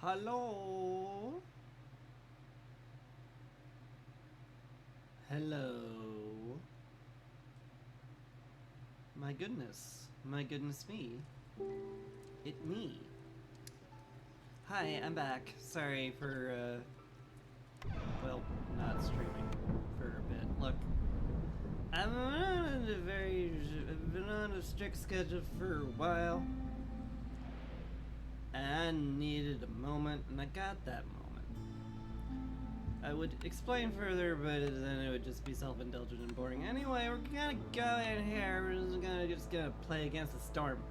Hello? Hello? My goodness. My goodness me. It me. Hi, I'm back. Sorry for, well, not streaming for a bit. Look, I've been on a strict schedule for a while. I needed a moment, and I got that moment. I would explain further, but then it would just be self-indulgent and boring. Anyway, we're gonna go in here. We're just gonna play Against the Storm.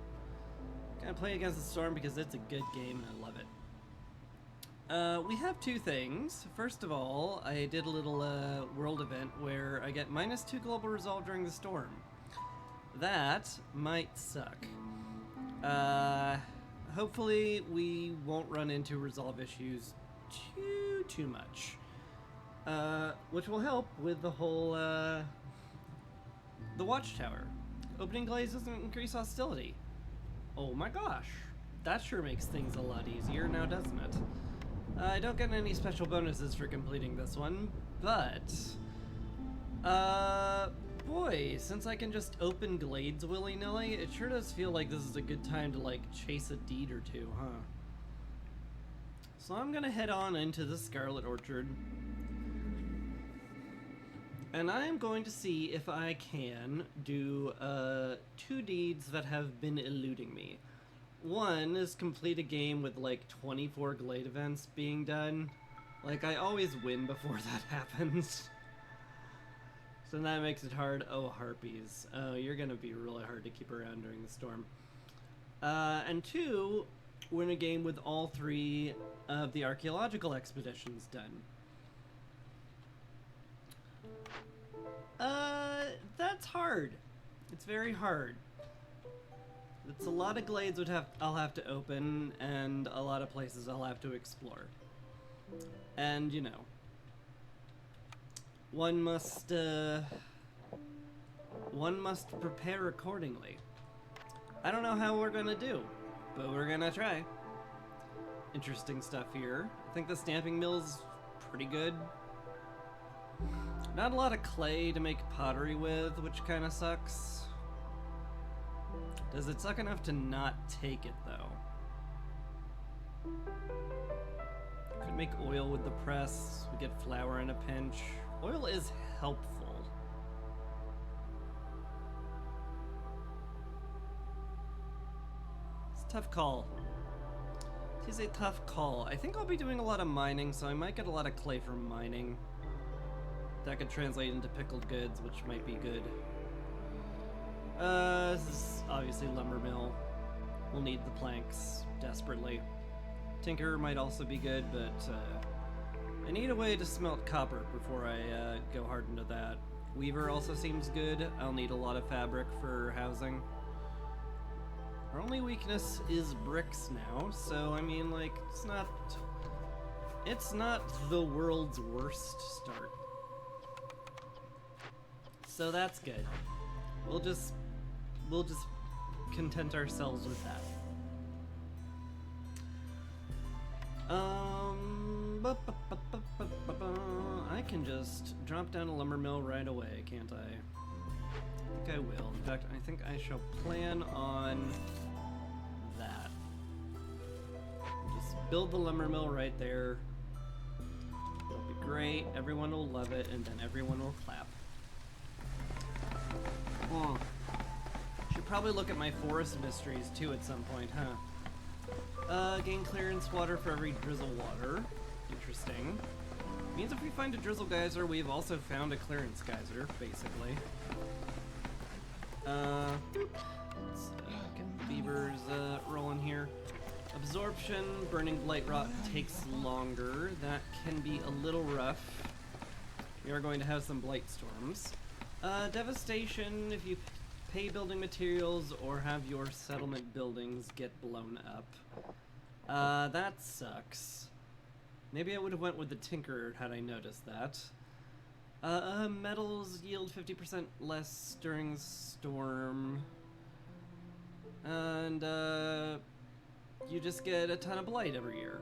Gonna play Against the Storm because it's a good game and I love it. We have two things. First of all, I did a little world event where I get -2 global resolve during the storm. That might suck. Hopefully we won't run into resolve issues too much. Which will help with the whole, the Watchtower. Opening Glaze doesn't increase hostility. Oh my gosh. That sure makes things a lot easier now, doesn't it? I don't get any special bonuses for completing this one, but... boy, since I can just open glades willy-nilly, it sure does feel like this is a good time to, like, chase a deed or two, huh? So I'm gonna head on into the Scarlet Orchard. And I am going to see if I can do, 2 deeds that have been eluding me. One is complete a game with, like, 24 glade events being done. Like, I always win before that happens. So that makes it hard. Oh, harpies. Oh, you're gonna be really hard to keep around during the storm. And 2, win a game with all 3 of the archaeological expeditions done. That's hard. It's very hard. It's a lot of glades I'll have to open, and a lot of places I'll have to explore. And, you know, one must prepare accordingly. I don't know how we're gonna do, but we're gonna try. Interesting stuff here. I think the stamping mill's pretty good. Not a lot of clay to make pottery with, which kind of sucks. Does it suck enough to not take it, though? Could make oil with the press. We get flour in a pinch. Oil is helpful. It's a tough call. It is a tough call. I think I'll be doing a lot of mining, so I might get a lot of clay from mining. That could translate into pickled goods, which might be good. This is obviously lumber mill. We'll need the planks desperately. Tinker might also be good, but I need a way to smelt copper before I go hard into that. Weaver also seems good. I'll need a lot of fabric for housing. Our only weakness is bricks now, so I mean, like, it's not the world's worst start. So that's good. We'll just content ourselves with that. I can just drop down a lumber mill right away, can't I? I think I will. In fact, I think I shall plan on that. Just build the lumber mill right there. It'll be great, everyone will love it, and then everyone will clap. Should probably look at my forest mysteries too at some point, huh? Gain clearance water for every drizzle water. Interesting. Means if we find a drizzle geyser, we've also found a clearance geyser, basically. Let's get the beavers rolling here. Absorption, burning blight rot takes longer. That can be a little rough. We are going to have some blight storms. Devastation, if you pay building materials or have your settlement buildings get blown up. That sucks. Maybe I would have went with the Tinker had I noticed that. Metals yield 50% less during storm. And, you just get a ton of blight every year.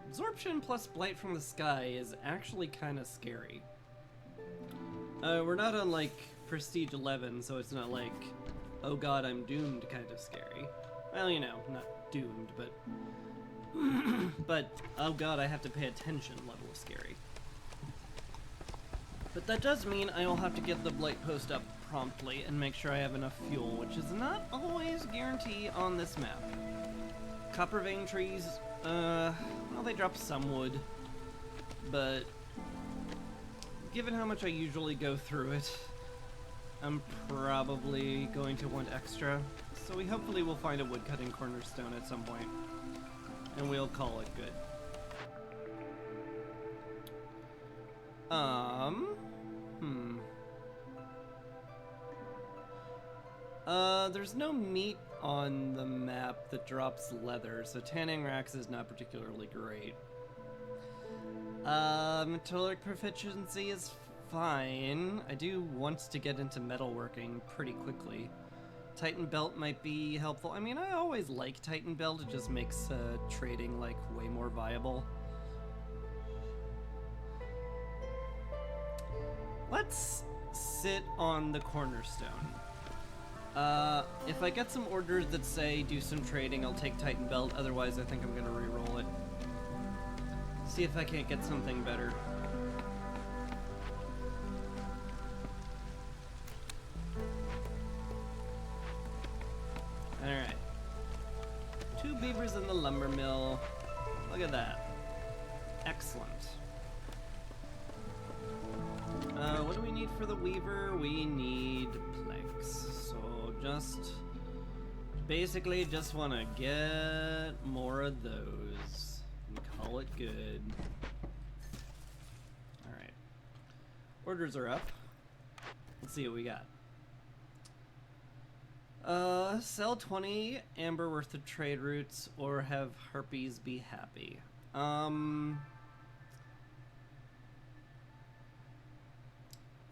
Absorption plus Blight from the Sky is actually kind of scary. We're not on, like, Prestige 11, so it's not like, oh god, I'm doomed kind of scary. Well, you know, not doomed, but... but, oh god, I have to pay attention level of scary. But that does mean I will have to get the Blight post up promptly and make sure I have enough fuel, which is not always a guarantee on this map. Copper vein trees, well, they drop some wood, but given how much I usually go through it, I'm probably going to want extra, so we hopefully will find a woodcutting cornerstone at some point, and we'll call it good. There's no meat on the map that drops leather, so tanning racks is not particularly great. Metallurgic proficiency is fine. I do want to get into metalworking pretty quickly. Titan belt might be helpful. I mean, I always like Titan belt, it just makes trading, like, way more viable. Let's sit on the cornerstone. If I get some orders that say do some trading, I'll take Titan belt, otherwise I think I'm gonna re-roll it. See if I can't get something better. Alright. 2 beavers in the lumber mill. Look at that. Excellent. What do we need for the weaver? We need planks. So basically just want to get more of those and call it good. Alright. Orders are up. Let's see what we got. Sell 20 amber worth of trade routes or have harpies be happy.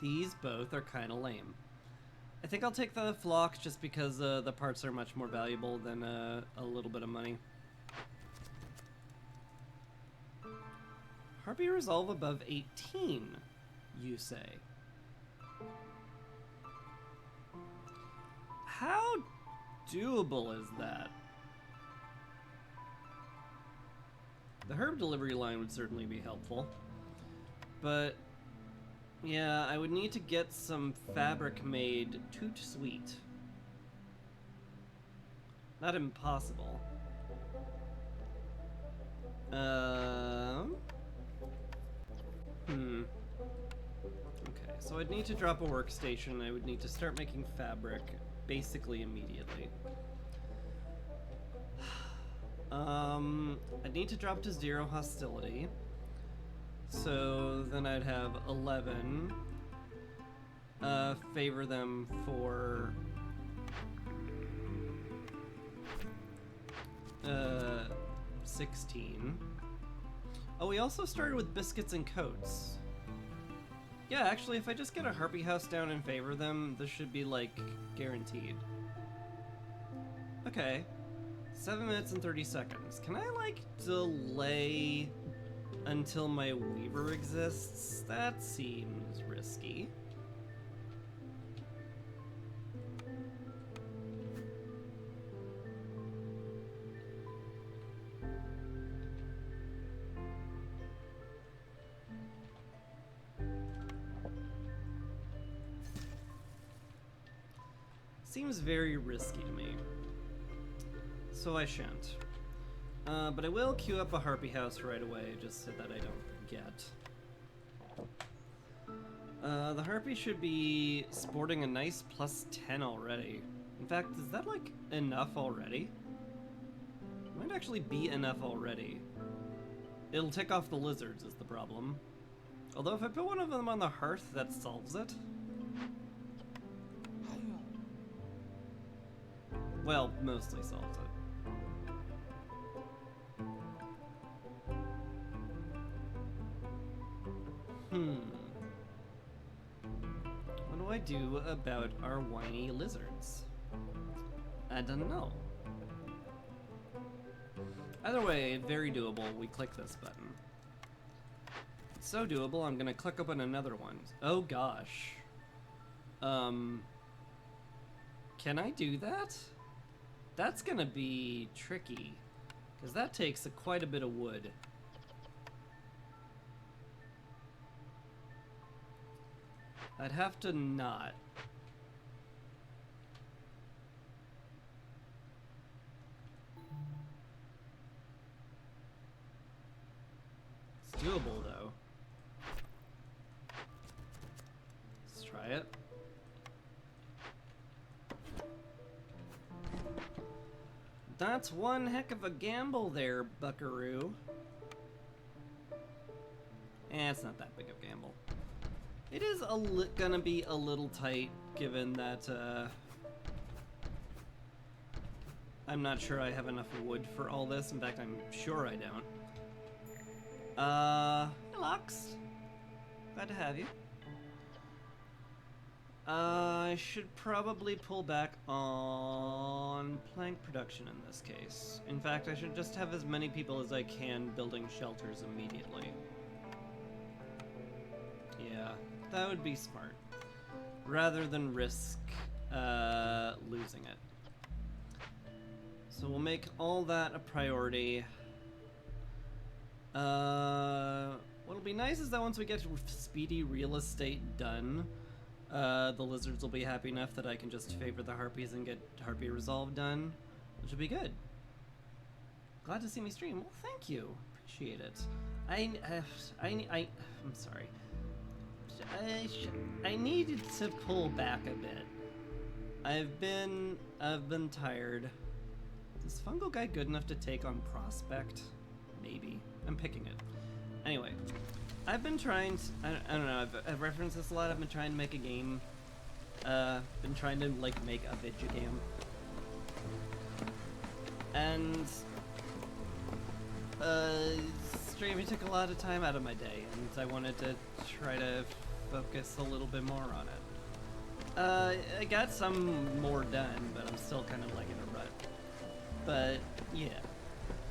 These both are kind of lame. I think I'll take the flock just because the parts are much more valuable than a little bit of money. Harpy resolve above 18, you say? How doable is that? The herb delivery line would certainly be helpful, but yeah, I would need to get some fabric made toot sweet. Not impossible. Okay, so I'd need to drop a workstation. I would need to start making fabric basically immediately. I'd need to drop to 0 hostility. So then I'd have 11. Favor them for 16. Oh, we also started with biscuits and coats. Yeah, actually, if I just get a harpy house down and favor them, this should be, like, guaranteed. Okay. 7 minutes and 30 seconds. Can I, like, delay until my weaver exists? That seems risky. Seems very risky to me. So I shan't. But I will queue up a harpy house right away, just so that I don't forget. The harpy should be sporting a nice +10 already. In fact, is that, like, enough already? It might actually be enough already. It'll tick off the lizards is the problem. Although if I put one of them on the hearth, that solves it. Well, mostly solves it. What do I do about our whiny lizards? I don't know. Either way, very doable. We click this button. It's so doable, I'm gonna click open another one. Oh gosh. Can I do that? That's gonna be tricky, because that takes quite a bit of wood. I'd have to not. It's doable though. Let's try it. That's one heck of a gamble there, buckaroo. It's not that big of a gamble. It is gonna be a little tight, given that, I'm not sure I have enough wood for all this. In fact, I'm sure I don't. Hey, Lux. Glad to have you. I should probably pull back on plank production in this case. In fact, I should just have as many people as I can building shelters immediately. Yeah, that would be smart. Rather than risk losing it. So we'll make all that a priority. What'll be nice is that once we get speedy real estate done, the lizards will be happy enough that I can just favor the harpies and get harpy resolve done, which will be good. Glad to see me stream. Well, thank you. Appreciate it. I'm sorry. I needed to pull back a bit. I've been tired. Is Fungal Guy good enough to take on Prospect? Maybe. I'm picking it. Anyway, I've been trying to, I don't know, I've referenced this a lot. I've been trying to make a game. Been trying to, like, make a video game. And, streaming took a lot of time out of my day, and I wanted to try to focus a little bit more on it. I got some more done, but I'm still kind of like in a rut. But, yeah.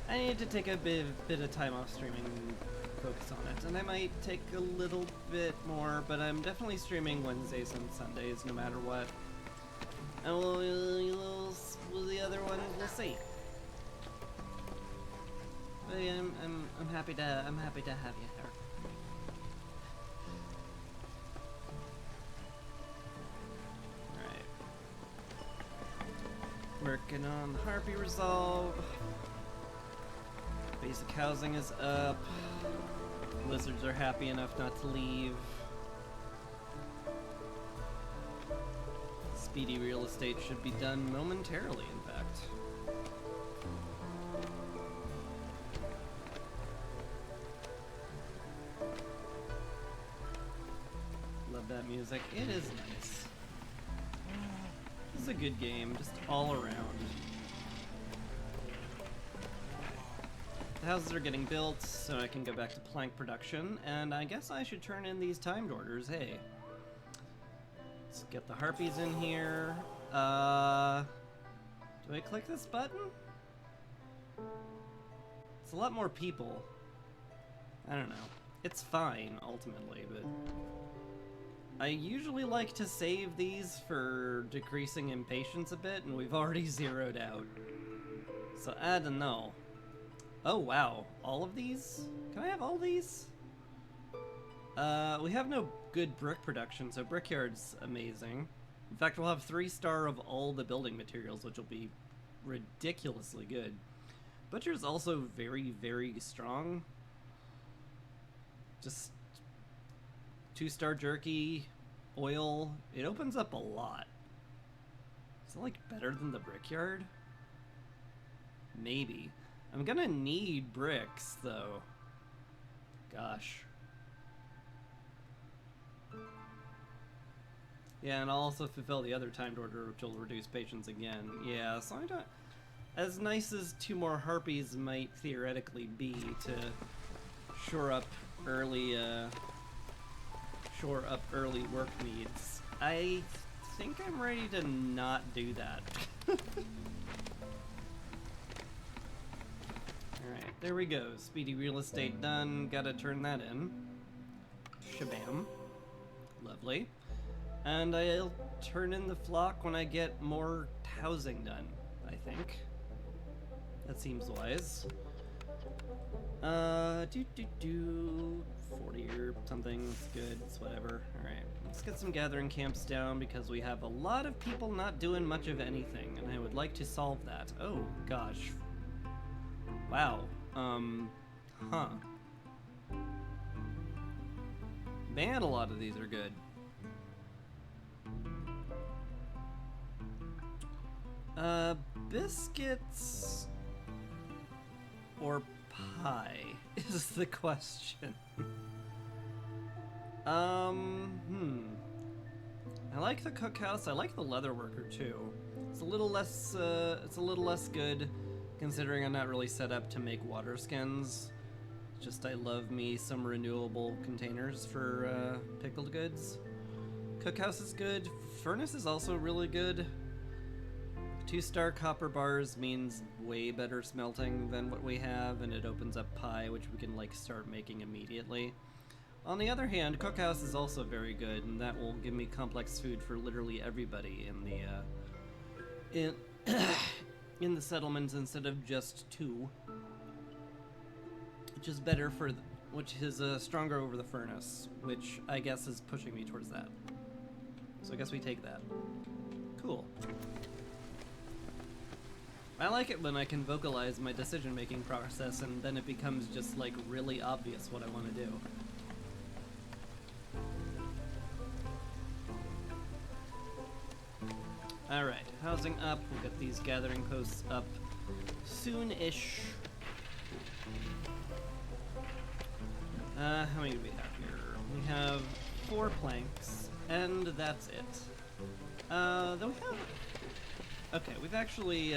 I need to take a bit of time off streaming and focus on it, and I might take a little bit more, but I'm definitely streaming Wednesdays and Sundays no matter what. And the other one, we'll see. But yeah, I'm happy to have you here. Alright. Working on the Harpy Resolve. Basic housing is up. Lizards are happy enough not to leave. Speedy real estate should be done momentarily, in fact. Love that music. It is nice. This is a good game, just all around. The houses are getting built, so I can go back to plank production, and I guess I should turn in these timed orders. Hey. Let's get the harpies in here. Do I click this button? It's a lot more people. I don't know. It's fine, ultimately, but I usually like to save these for decreasing impatience a bit, and we've already zeroed out. So I don't know. Oh wow, all of these? Can I have all these? We have no good brick production, so Brickyard's amazing. In fact, we'll have 3-star of all the building materials, which will be ridiculously good. Butcher's also very, very strong. Just 2-star jerky, oil. It opens up a lot. Is it like better than the Brickyard? Maybe. I'm gonna need bricks, though. Gosh. Yeah, and I'll also fulfill the other timed order, which will reduce patience again. Yeah, so I don't... As nice as 2 more harpies might theoretically be to shore up early work needs, I think I'm ready to not do that. There we go. Speedy real estate done. Gotta turn that in. Shabam. Lovely. And I'll turn in the flock when I get more housing done, I think. That seems wise. 40 or something. It's good. It's whatever. Alright. Let's get some gathering camps down because we have a lot of people not doing much of anything, and I would like to solve that. Oh, gosh. Wow. Huh. Man, a lot of these are good. Biscuits or pie is the question. I like the cookhouse. I like the leatherworker too. It's a little less good considering I'm not really set up to make water skins. Just I love me some renewable containers for pickled goods. Cookhouse is good. Furnace is also really good. 2-star copper bars means way better smelting than what we have, and it opens up pie, which we can like start making immediately. On the other hand, cookhouse is also very good, and that will give me complex food for literally everybody in the in the settlements instead of just 2, which is better for which is stronger over the furnace, which I guess is pushing me towards that. So I guess we take that. Cool. I like it when I can vocalize my decision-making process and then it becomes just like really obvious what I want to do. Alright, housing up. We'll get these gathering posts up soon-ish. How many do we have here? We have 4 planks, and that's it. Then we have... Okay, we've actually,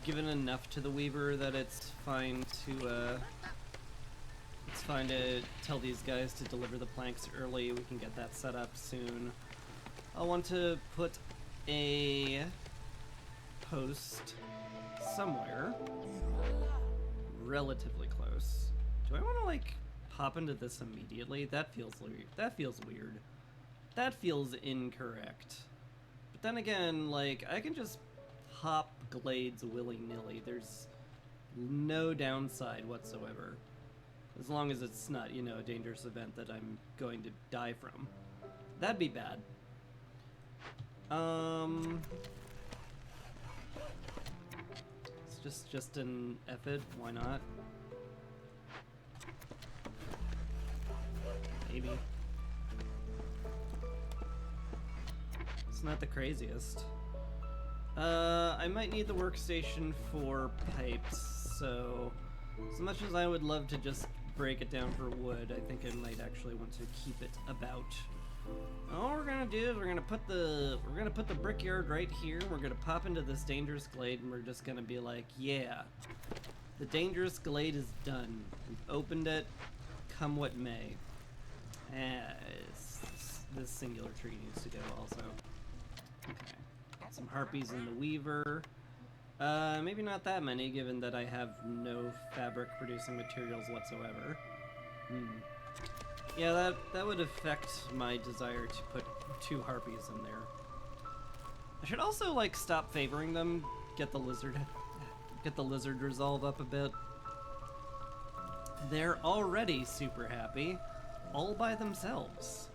given enough to the Weaver that it's fine to tell these guys to deliver the planks early. We can get that set up soon. I'll want to put a post somewhere relatively close. Do I want to, like, pop into this immediately? That feels weird. That feels weird. That feels incorrect. But then again, like, I can just hop glades willy-nilly. There's no downside whatsoever. As long as it's not, you know, a dangerous event that I'm going to die from. That'd be bad. It's just an effort, why not? Maybe. It's not the craziest. I might need the workstation for pipes, so as much as I would love to just break it down for wood, I think I might actually want to keep it about. All we're gonna do is we're gonna put the brickyard right here. We're gonna pop into this dangerous glade, and we're just gonna be like, yeah, the dangerous glade is done. We've opened it, come what may. This singular tree needs to go also. Okay, some harpies in the Weaver. Maybe not that many, given that I have no fabric producing materials whatsoever. Yeah, that would affect my desire to put 2 harpies in there. I should also, like, stop favoring them, get the lizard resolve up a bit. They're already super happy, all by themselves.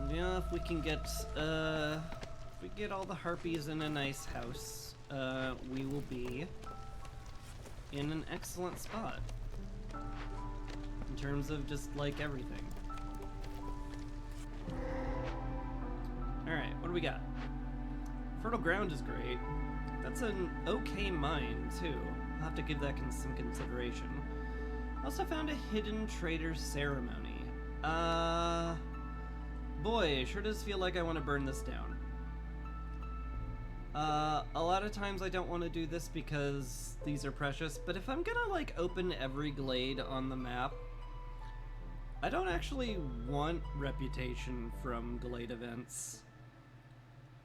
Yeah, if we can get, if we get all the harpies in a nice house, we will be in an excellent spot. In terms of just, like, everything. Alright, what do we got? Fertile ground is great. That's an okay mine, too. I'll have to give that some consideration. I also found a hidden trader ceremony. Boy, it sure does feel like I want to burn this down. A lot of times I don't want to do this because these are precious, but if I'm gonna, like, open every glade on the map, I don't actually want reputation from Glade events.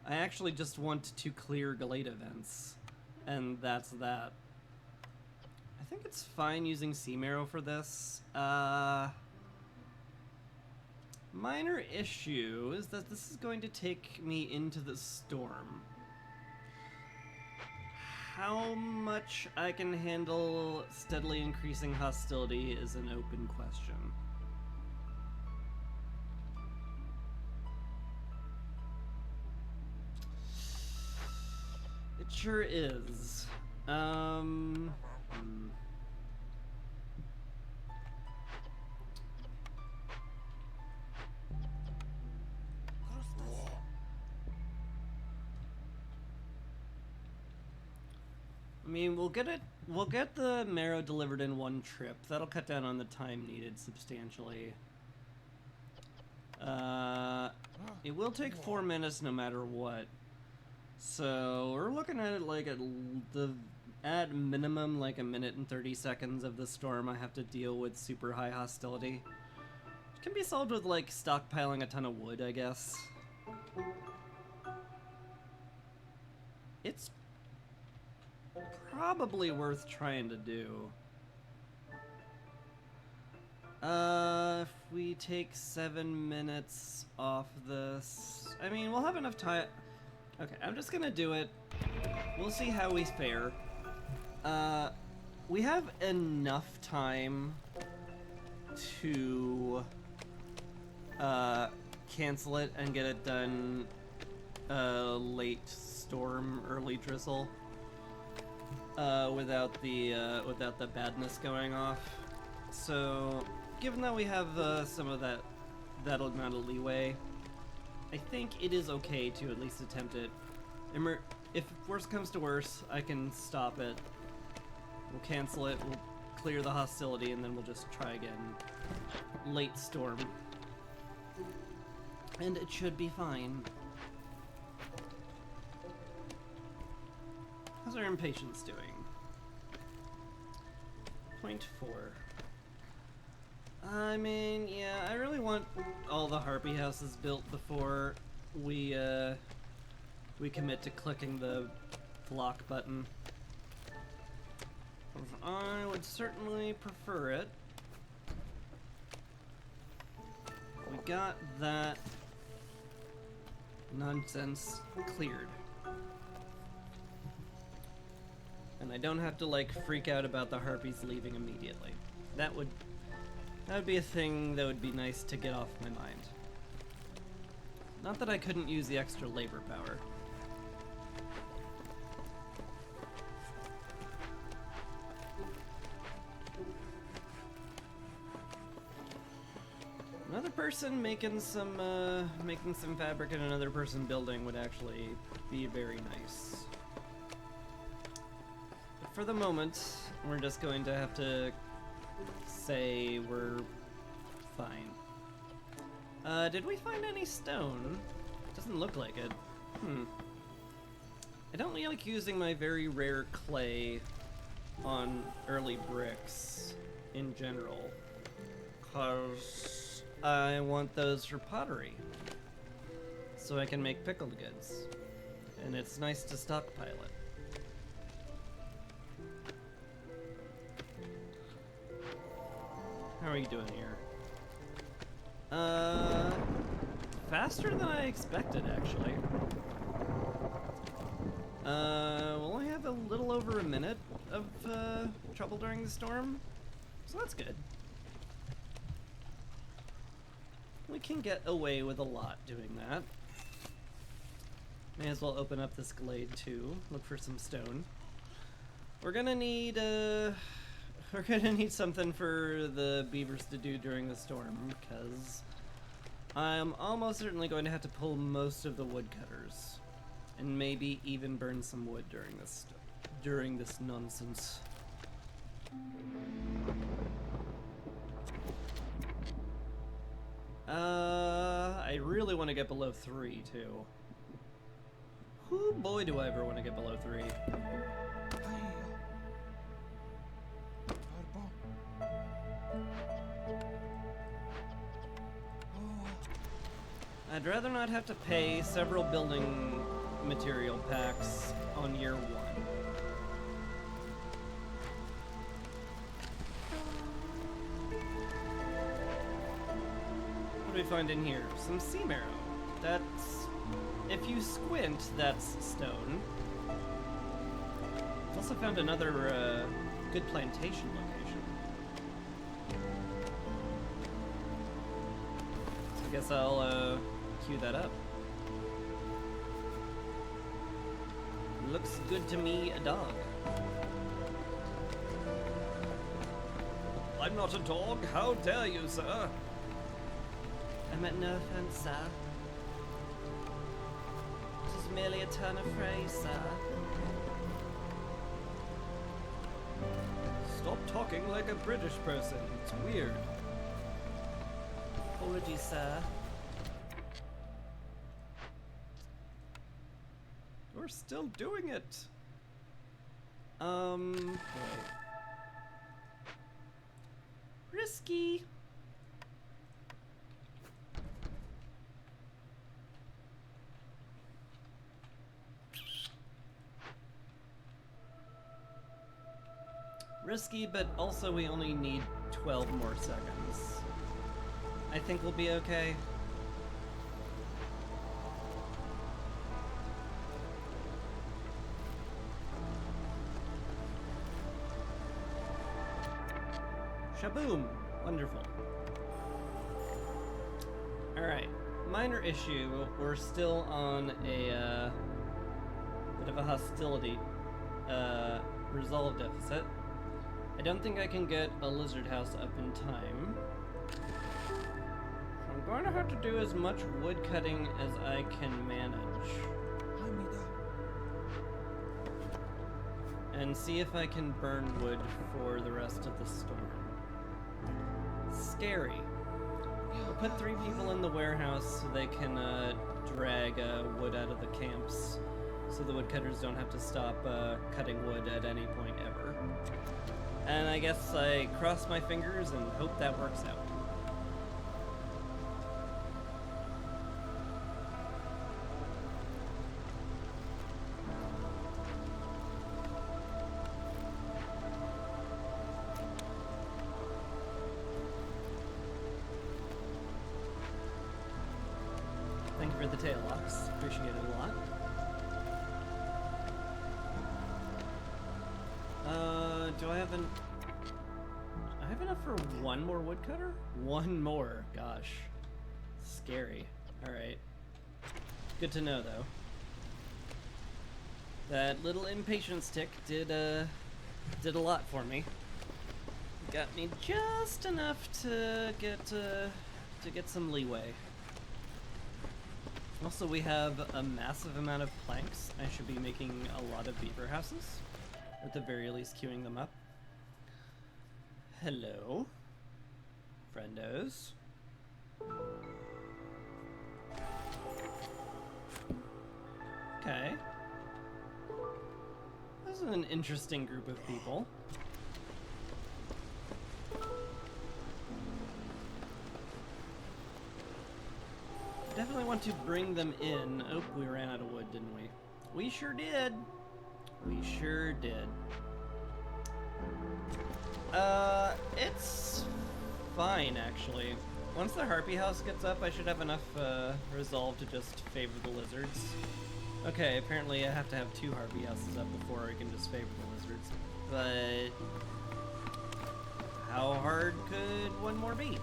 I actually just want to clear Glade events, and that's that. I think it's fine using Sea Marrow for this. Minor issue is that this is going to take me into the storm. How much I can handle steadily increasing hostility is an open question. It sure is. I mean, we'll get the marrow delivered in one trip. That'll cut down on the time needed substantially. It will take 4 minutes no matter what. So we're looking at it like at minimum like 1 minute and 30 seconds of the storm I have to deal with super high hostility. It can be solved with like stockpiling a ton of wood, I guess. It's probably worth trying to do. If we take 7 minutes off this, I mean, we'll have enough time. Okay, I'm just gonna do it. We'll see how we fare. We have enough time to cancel it and get it done late storm, early drizzle. Without the badness going off. So, given that we have some of that amount of leeway, I think it is okay to at least attempt it. If worst comes to worst, I can stop it. We'll cancel it, we'll clear the hostility, and then we'll just try again. Late storm. And it should be fine. How's our impatience doing? 0.4. I mean, yeah, I really want all the harpy houses built before we commit to clicking the block button. I would certainly prefer it. We got that nonsense cleared. And I don't have to like freak out about the harpies leaving immediately. That would be a thing that would be nice to get off my mind. Not that I couldn't use the extra labor power. Another person making some fabric and another person building would actually be very nice. But for the moment, we're just going to have to say we're fine. Did we find any stone? Doesn't look like it. I don't really like using my very rare clay on early bricks in general, cause I want those for pottery, so I can make pickled goods, and it's nice to stockpile it. How are you doing here? Faster than I expected, actually. We'll only have a little over a minute of trouble during the storm, so that's good. We can get away with a lot doing that. May as well open up this glade too. Look for some stone. We're gonna need something for the beavers to do during the storm, because I'm almost certainly going to have to pull most of the woodcutters, and maybe even burn some wood during this nonsense. I really want to get below 3 too. Oh boy, do I ever want to get below 3. I'd rather not have to pay several building material packs on year 1. What do we find in here? Some sea marrow. That's... if you squint, that's stone. I've also found another good plantation location. So I guess I'll queue that up. Looks good to me, a dog. I'm not a dog, how dare you, sir? I meant no offense, sir. It is merely a turn of phrase, sir. Stop talking like a British person. It's weird. Apologies, sir. We're still doing it. Wait. Risky. Risky, but also we only need 12 more seconds. I think we'll be okay. Shaboom! Wonderful. Alright, minor issue. We're still on a bit of a hostility resolve deficit. I don't think I can get a lizard house up in time. I'm going to have to do as much wood cutting as I can manage. And see if I can burn wood for the rest of the storm. Scary. We'll put 3 people in the warehouse so they can drag wood out of the camps, so the woodcutters don't have to stop cutting wood at any point ever. And I guess I cross my fingers and hope that works out. Thank you for the tail locks. Appreciate it a lot. Do I have enough for one more woodcutter? One more, gosh. Scary. Alright. Good to know, though. That little impatience tick did a lot for me. Got me just enough to get some leeway. Also, we have a massive amount of planks. I should be making a lot of beaver houses. Or at the very least, queuing them up. Hello, friendos. Okay. This is an interesting group of people. Definitely want to bring them in. Oh, we ran out of wood, didn't we? We sure did. We sure did. It's fine, actually. Once the harpy house gets up, I should have enough resolve to just favor the lizards. Okay, apparently I have to have 2 harpy houses up before I can just favor the lizards. But how hard could one more be?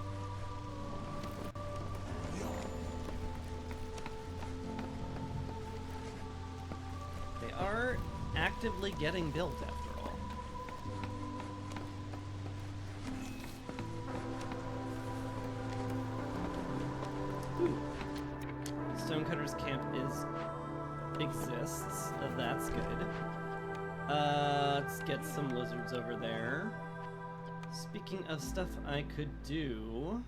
They are actively getting built after all. Ooh. Stonecutter's camp exists. That's good. Let's get some lizards over there. Speaking of stuff I could do,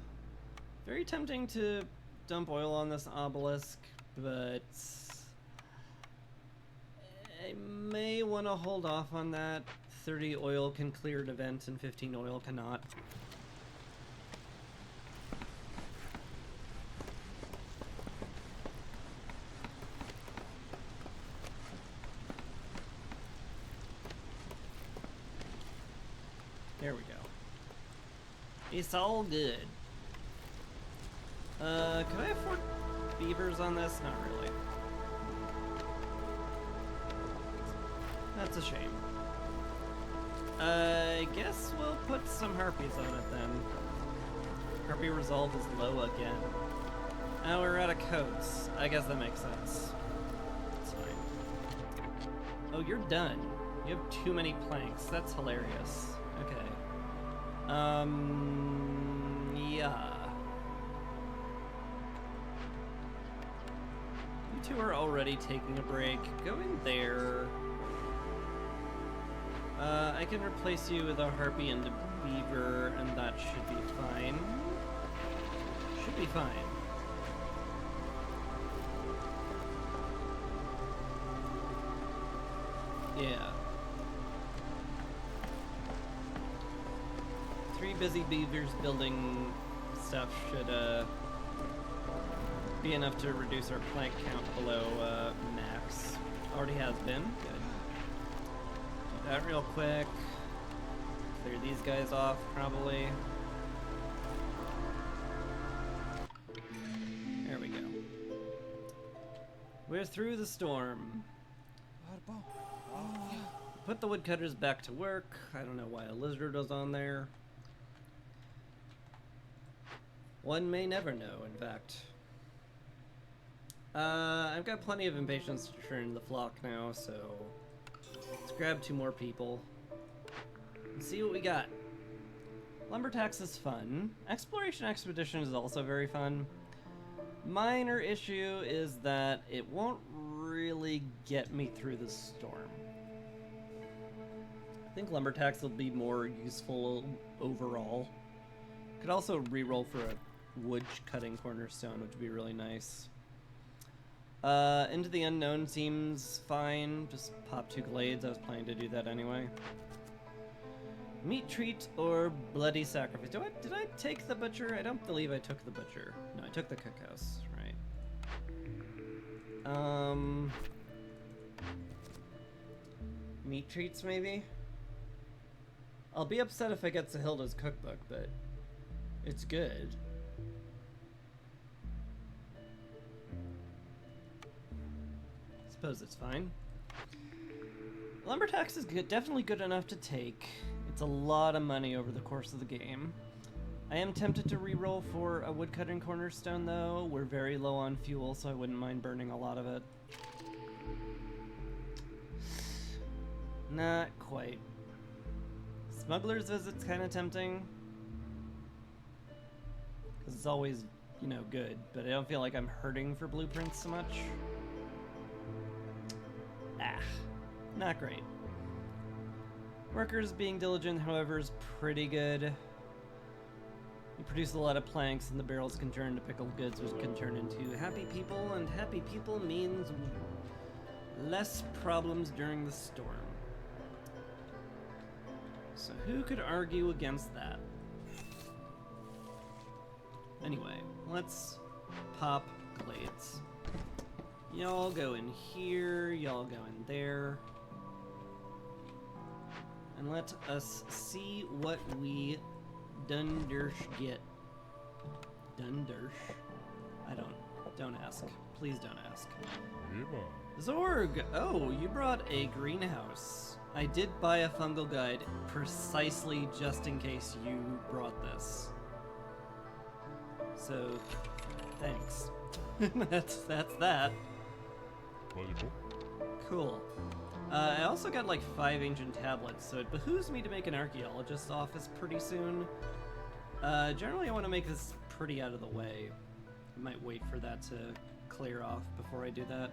very tempting to dump oil on this obelisk, but I may want to hold off on that. 30 oil can clear an event and 15 oil cannot. It's all good. Can I afford beavers on this? Not really. That's a shame. I guess we'll put some harpies on it then. Harpy resolve is low again. Now we're out of coats. I guess that makes sense. It's fine. Oh, you're done. You have too many planks. That's hilarious. Okay. Yeah. You two are already taking a break. Go in there. I can replace you with a harpy and a beaver, and that should be fine. Should be fine. Yeah. 3 busy beavers building stuff should be enough to reduce our plank count below max. Already has been. Good. Do that real quick. Clear these guys off, probably. There we go. We're through the storm. Put the woodcutters back to work. I don't know why a lizard was on there. One may never know, in fact. I've got plenty of impatience to turn the flock now, so let's grab 2 more people and see what we got. Lumber tax is fun. Exploration expedition is also very fun. Minor issue is that it won't really get me through the storm. I think lumber tax will be more useful overall. Could also re-roll for a wood cutting cornerstone, which would be really nice. Into the Unknown seems fine. Just pop 2 glades. I was planning to do that anyway. Meat treat or bloody sacrifice. Did I take the butcher? I don't believe I took the butcher. No, I took the cookhouse, right. Meat treats, maybe? I'll be upset if I get Sahilda's cookbook, but it's good. Suppose it's fine. Lumber tax is good, definitely good enough to take. It's a lot of money over the course of the game. I am tempted to re-roll for a woodcutting cornerstone, though. We're very low on fuel, so I wouldn't mind burning a lot of it. Not quite. Smuggler's Visit's kind of tempting. Because it's always, you know, good. But I don't feel like I'm hurting for blueprints so much. Not great. Workers being diligent, however, is pretty good. You produce a lot of planks, and the barrels can turn to pickled goods, which can turn into happy people, and happy people means less problems during the storm. So who could argue against that? Anyway, let's pop glades. Y'all go in here, y'all go in there. And let us see what we Dundersh get. Dundersh? Don't ask. Please don't ask. Zorg! Oh, you brought a greenhouse. I did buy a fungal guide precisely just in case you brought this. So, thanks. that's that. Cool. I also got like 5 ancient tablets, so it behooves me to make an archaeologist's office pretty soon. Generally I want to make this pretty out of the way. I might wait for that to clear off before I do that.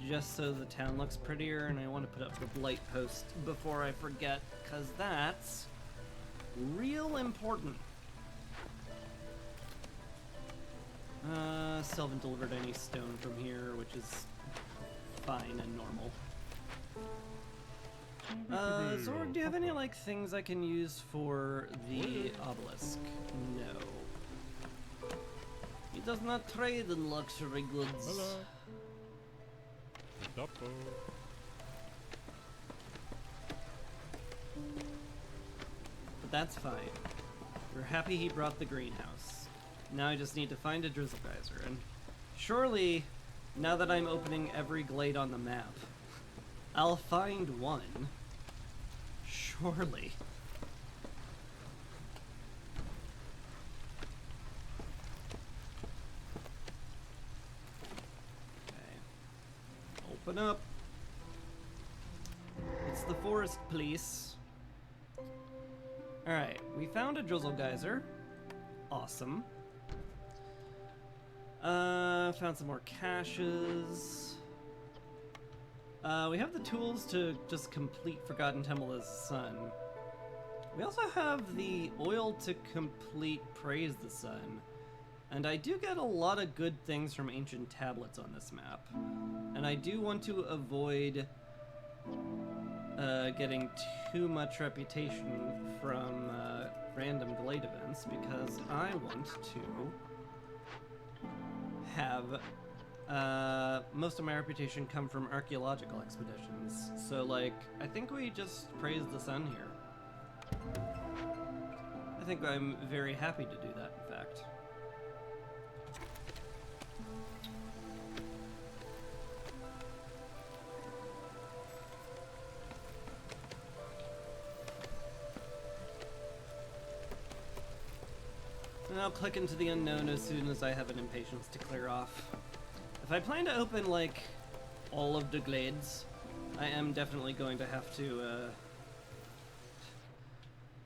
Just so the town looks prettier, and I want to put up the blight post before I forget, because that's real important. Still haven't delivered any stone from here, which is fine and normal. Zorg, do you have any, like, things I can use for the obelisk? No. He does not trade in luxury goods. Hello. But that's fine. We're happy he brought the greenhouse. Now I just need to find a drizzle geyser, and surely, now that I'm opening every glade on the map, I'll find one. Surely. Okay. Open up. It's the forest police. Alright, we found a drizzle geyser. Awesome. Found some more caches. We have the tools to just complete Forgotten Temple of the Sun. We also have the oil to complete Praise the Sun. And I do get a lot of good things from ancient tablets on this map. And I do want to avoid getting too much reputation from random glade events, because I want to have most of my reputation come from archaeological expeditions. So, like, I think we just praise the sun here. I think I'm very happy to do that, in fact. And I'll click into the unknown as soon as I have an impatience to clear off. If I plan to open, like, all of the glades, I am definitely going to have to,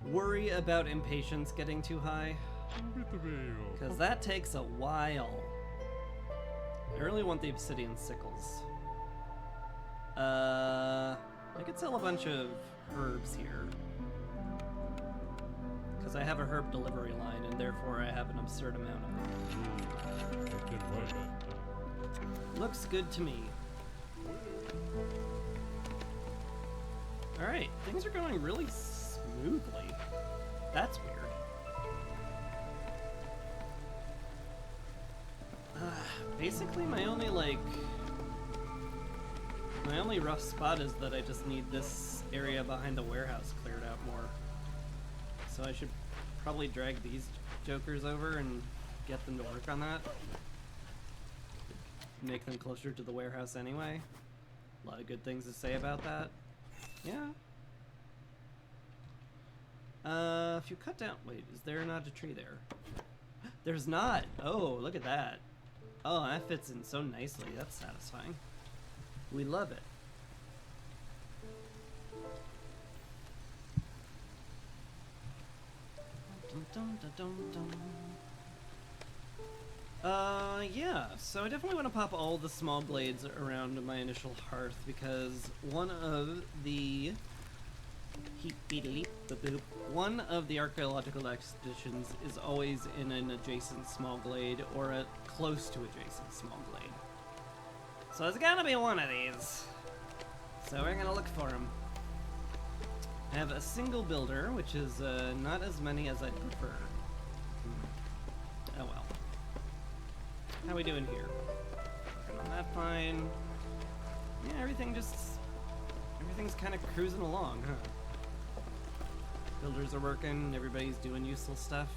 worry about impatience getting too high. Because that takes a while. I really want the obsidian sickles. I could sell a bunch of herbs here. Because I have a herb delivery line, and therefore I have an absurd amount of them. Looks good to me. Alright, things are going really smoothly. That's weird. Basically my only rough spot is that I just need this area behind the warehouse cleared out more. So I should probably drag these jokers over and get them to work on that. Make them closer to the warehouse anyway. A lot of good things to say about that. Yeah. If you cut down... Wait, is there not a tree there? There's not! Oh, look at that. Oh, that fits in so nicely. That's satisfying. We love it. Dun, dun, dun, dun, dun. Yeah, so I definitely want to pop all the small glades around my initial hearth, because one of the archaeological expeditions is always in an adjacent small glade, or a close to adjacent small glade. So it's gotta be one of these. So we're gonna look for them. I have a single builder, which is not as many as I'd prefer. Oh well. How we doing here? Working on that fine. Yeah, everything's kind of cruising along, huh? Builders are working, everybody's doing useful stuff.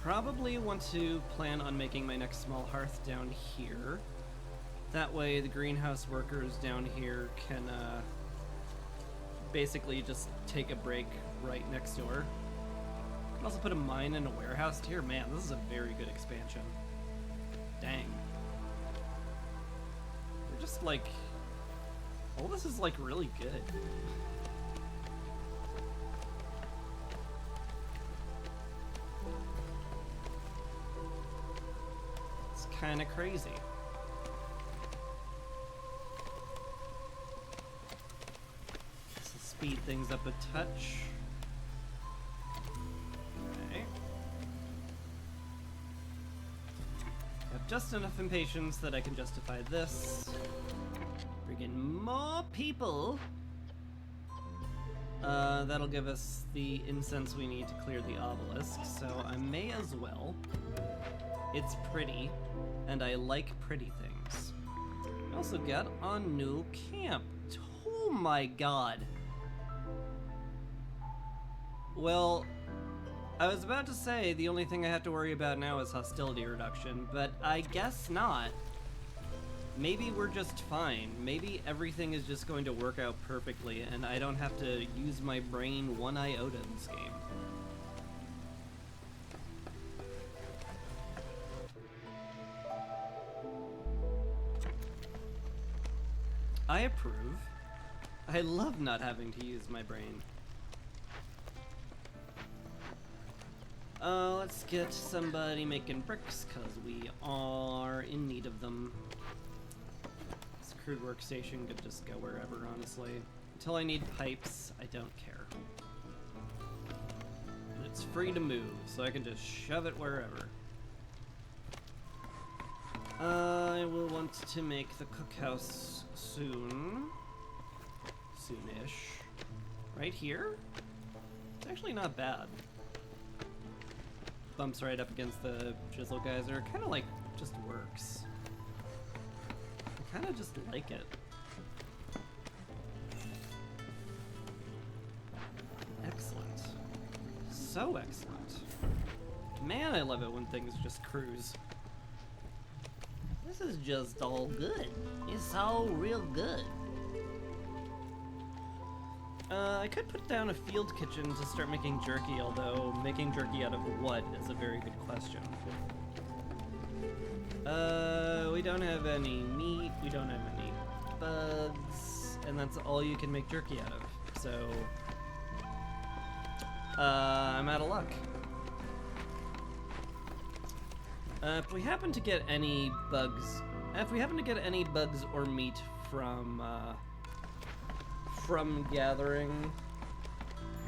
Probably want to plan on making my next small hearth down here. That way the greenhouse workers down here can basically just take a break right next door. Can also put a mine and a warehouse here. Man, this is a very good expansion. Dang. We're just like... all this is like really good. It's kind of crazy. This will speed things up a touch. Okay. Have just enough impatience that I can justify this. Bring in more people. That'll give us the incense we need to clear the obelisk, so I may as well. It's pretty, and I like pretty things. I also got a new camp. Oh my god. Well, I was about to say the only thing I have to worry about now is hostility reduction, but I guess not. Maybe we're just fine. Maybe everything is just going to work out perfectly and I don't have to use my brain one iota in this game. I approve. I love not having to use my brain. Let's get somebody making bricks, because we are in need of them. This crude workstation could just go wherever, honestly. Until I need pipes, I don't care. But it's free to move, so I can just shove it wherever. I will want to make the cookhouse soon. Soonish. Right here? It's actually not bad. Bumps right up against the chisel geyser. Kind of like just works. I kind of just like it. Excellent. So excellent. Man, I love it when things just cruise. This is just all good. It's all real good. I could put down a field kitchen to start making jerky, although making jerky out of what is a very good question. We don't have any meat, we don't have any bugs, and that's all you can make jerky out of. So, I'm out of luck. If we happen to get any bugs, or meat from gathering,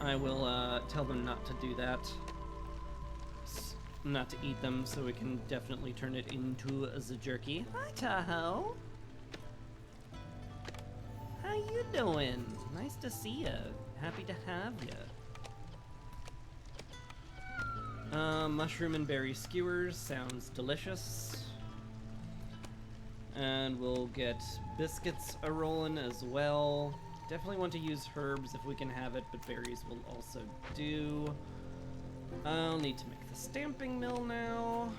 I will tell them not to do that. Not to eat them, so we can definitely turn it into the jerky. Hi, Tahoe. How you doing? Nice to see ya. Happy to have ya. Mushroom and berry skewers sounds delicious. And we'll get biscuits a-rollin' as well. Definitely want to use herbs if we can have it, but berries will also do. I'll need to make the stamping mill now.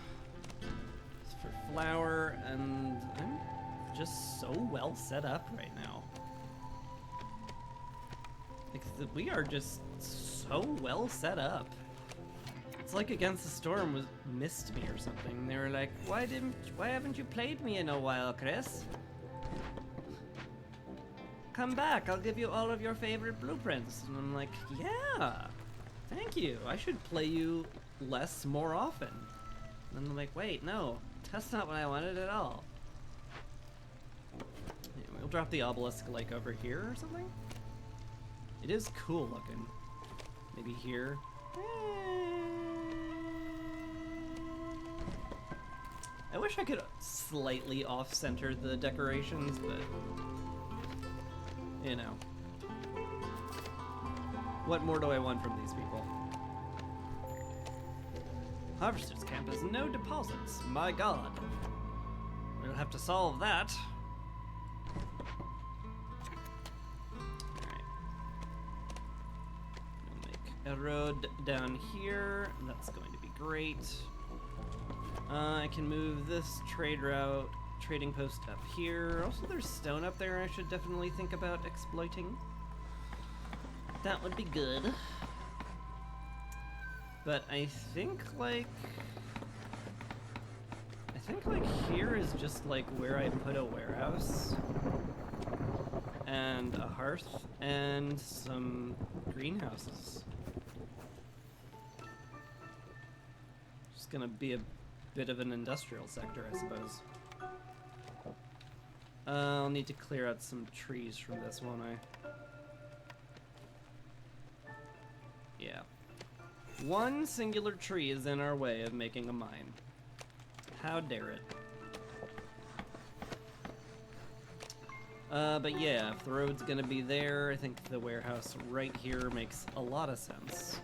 It's for flour, and I'm just so well set up right now. Like, we are just so well set up. It's like Against the Storm missed me or something. They were like, why haven't you played me in a while, Chris? Come back, I'll give you all of your favorite blueprints. And I'm like, yeah, thank you. I should play you less more often. And I'm like, wait, no, that's not what I wanted at all. Anyway, we'll drop the obelisk like over here or something. It is cool looking. Maybe here. I wish I could slightly off-center the decorations, but you know. What more do I want from these people? Harvester's Camp has no deposits. My god. We'll have to solve that. Alright. We'll make a road down here. That's going to be great. I can move this trading post up here. Also, there's stone up there I should definitely think about exploiting. That would be good. But I think like here is just like where I put a warehouse and a hearth and some greenhouses. Just gonna be a bit of an industrial sector, I suppose. I'll need to clear out some trees from this, won't I? Yeah. One singular tree is in our way of making a mine. How dare it? But yeah, if the road's gonna be there, I think the warehouse right here makes a lot of sense.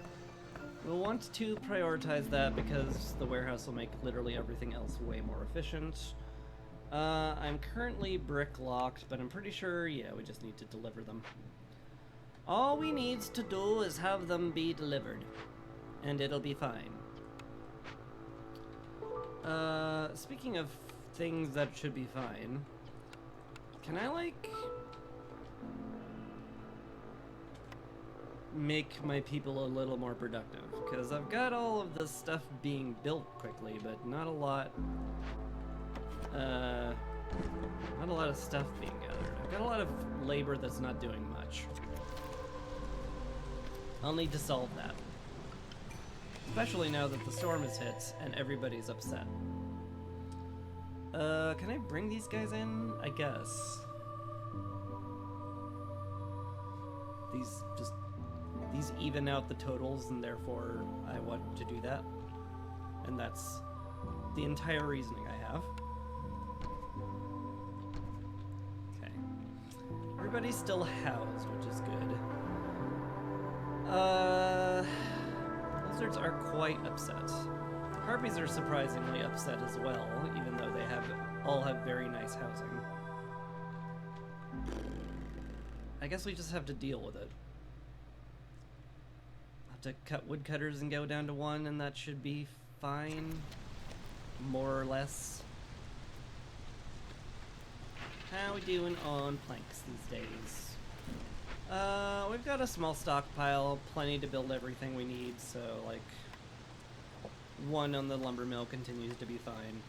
We'll want to prioritize that because the warehouse will make literally everything else way more efficient. I'm currently brick locked, but I'm pretty sure, yeah, we just need to deliver them. All we need to do is have them be delivered. and it'll be fine. Speaking of things that should be fine, can I, like, make my people a little more productive? Because I've got all of this stuff being built quickly, but not a lot, not a lot of stuff being gathered. I've got a lot of labor that's not doing much. I'll need to solve that. Especially now that the storm has hit and everybody's upset. Can I bring these guys in? I guess. These even out the totals, and therefore I want to do that. And that's the entire reasoning I have. Okay. Everybody's still housed, which is good. Lizards are quite upset. Harpies are surprisingly upset as well, even though they all have very nice housing. I guess we just have to deal with it. I'll have to cut woodcutters and go down to 1, and that should be fine. More or less. How we doing on planks these days? We've got a small stockpile, plenty to build everything we need, so, like, 1 on the lumber mill continues to be fine.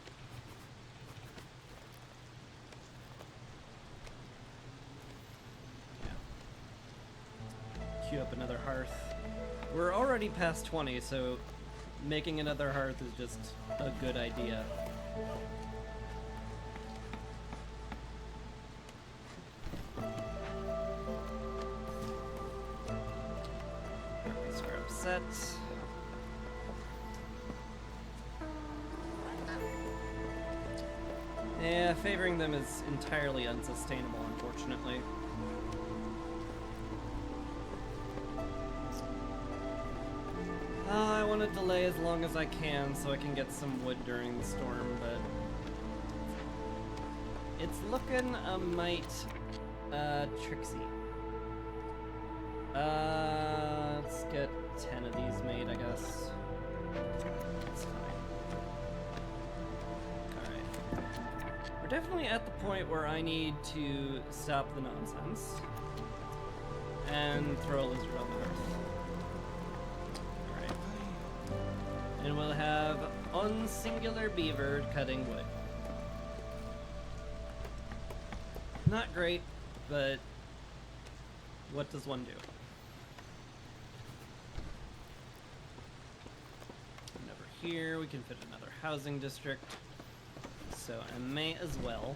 Yeah. Queue up another hearth. We're already past 20, so making another hearth is just a good idea. Set. Yeah, favoring them is entirely unsustainable, unfortunately. I want to delay as long as I can so I can get some wood during the storm, but it's looking a mite tricksy. Let's get 10 of these made, I guess. That's fine. Alright. We're definitely at the point where I need to stop the nonsense and throw a lizard on the earth. Alright. And we'll have unsingular beaver cutting wood. Not great, but what does one do? Here we can fit another housing district, so I may as well.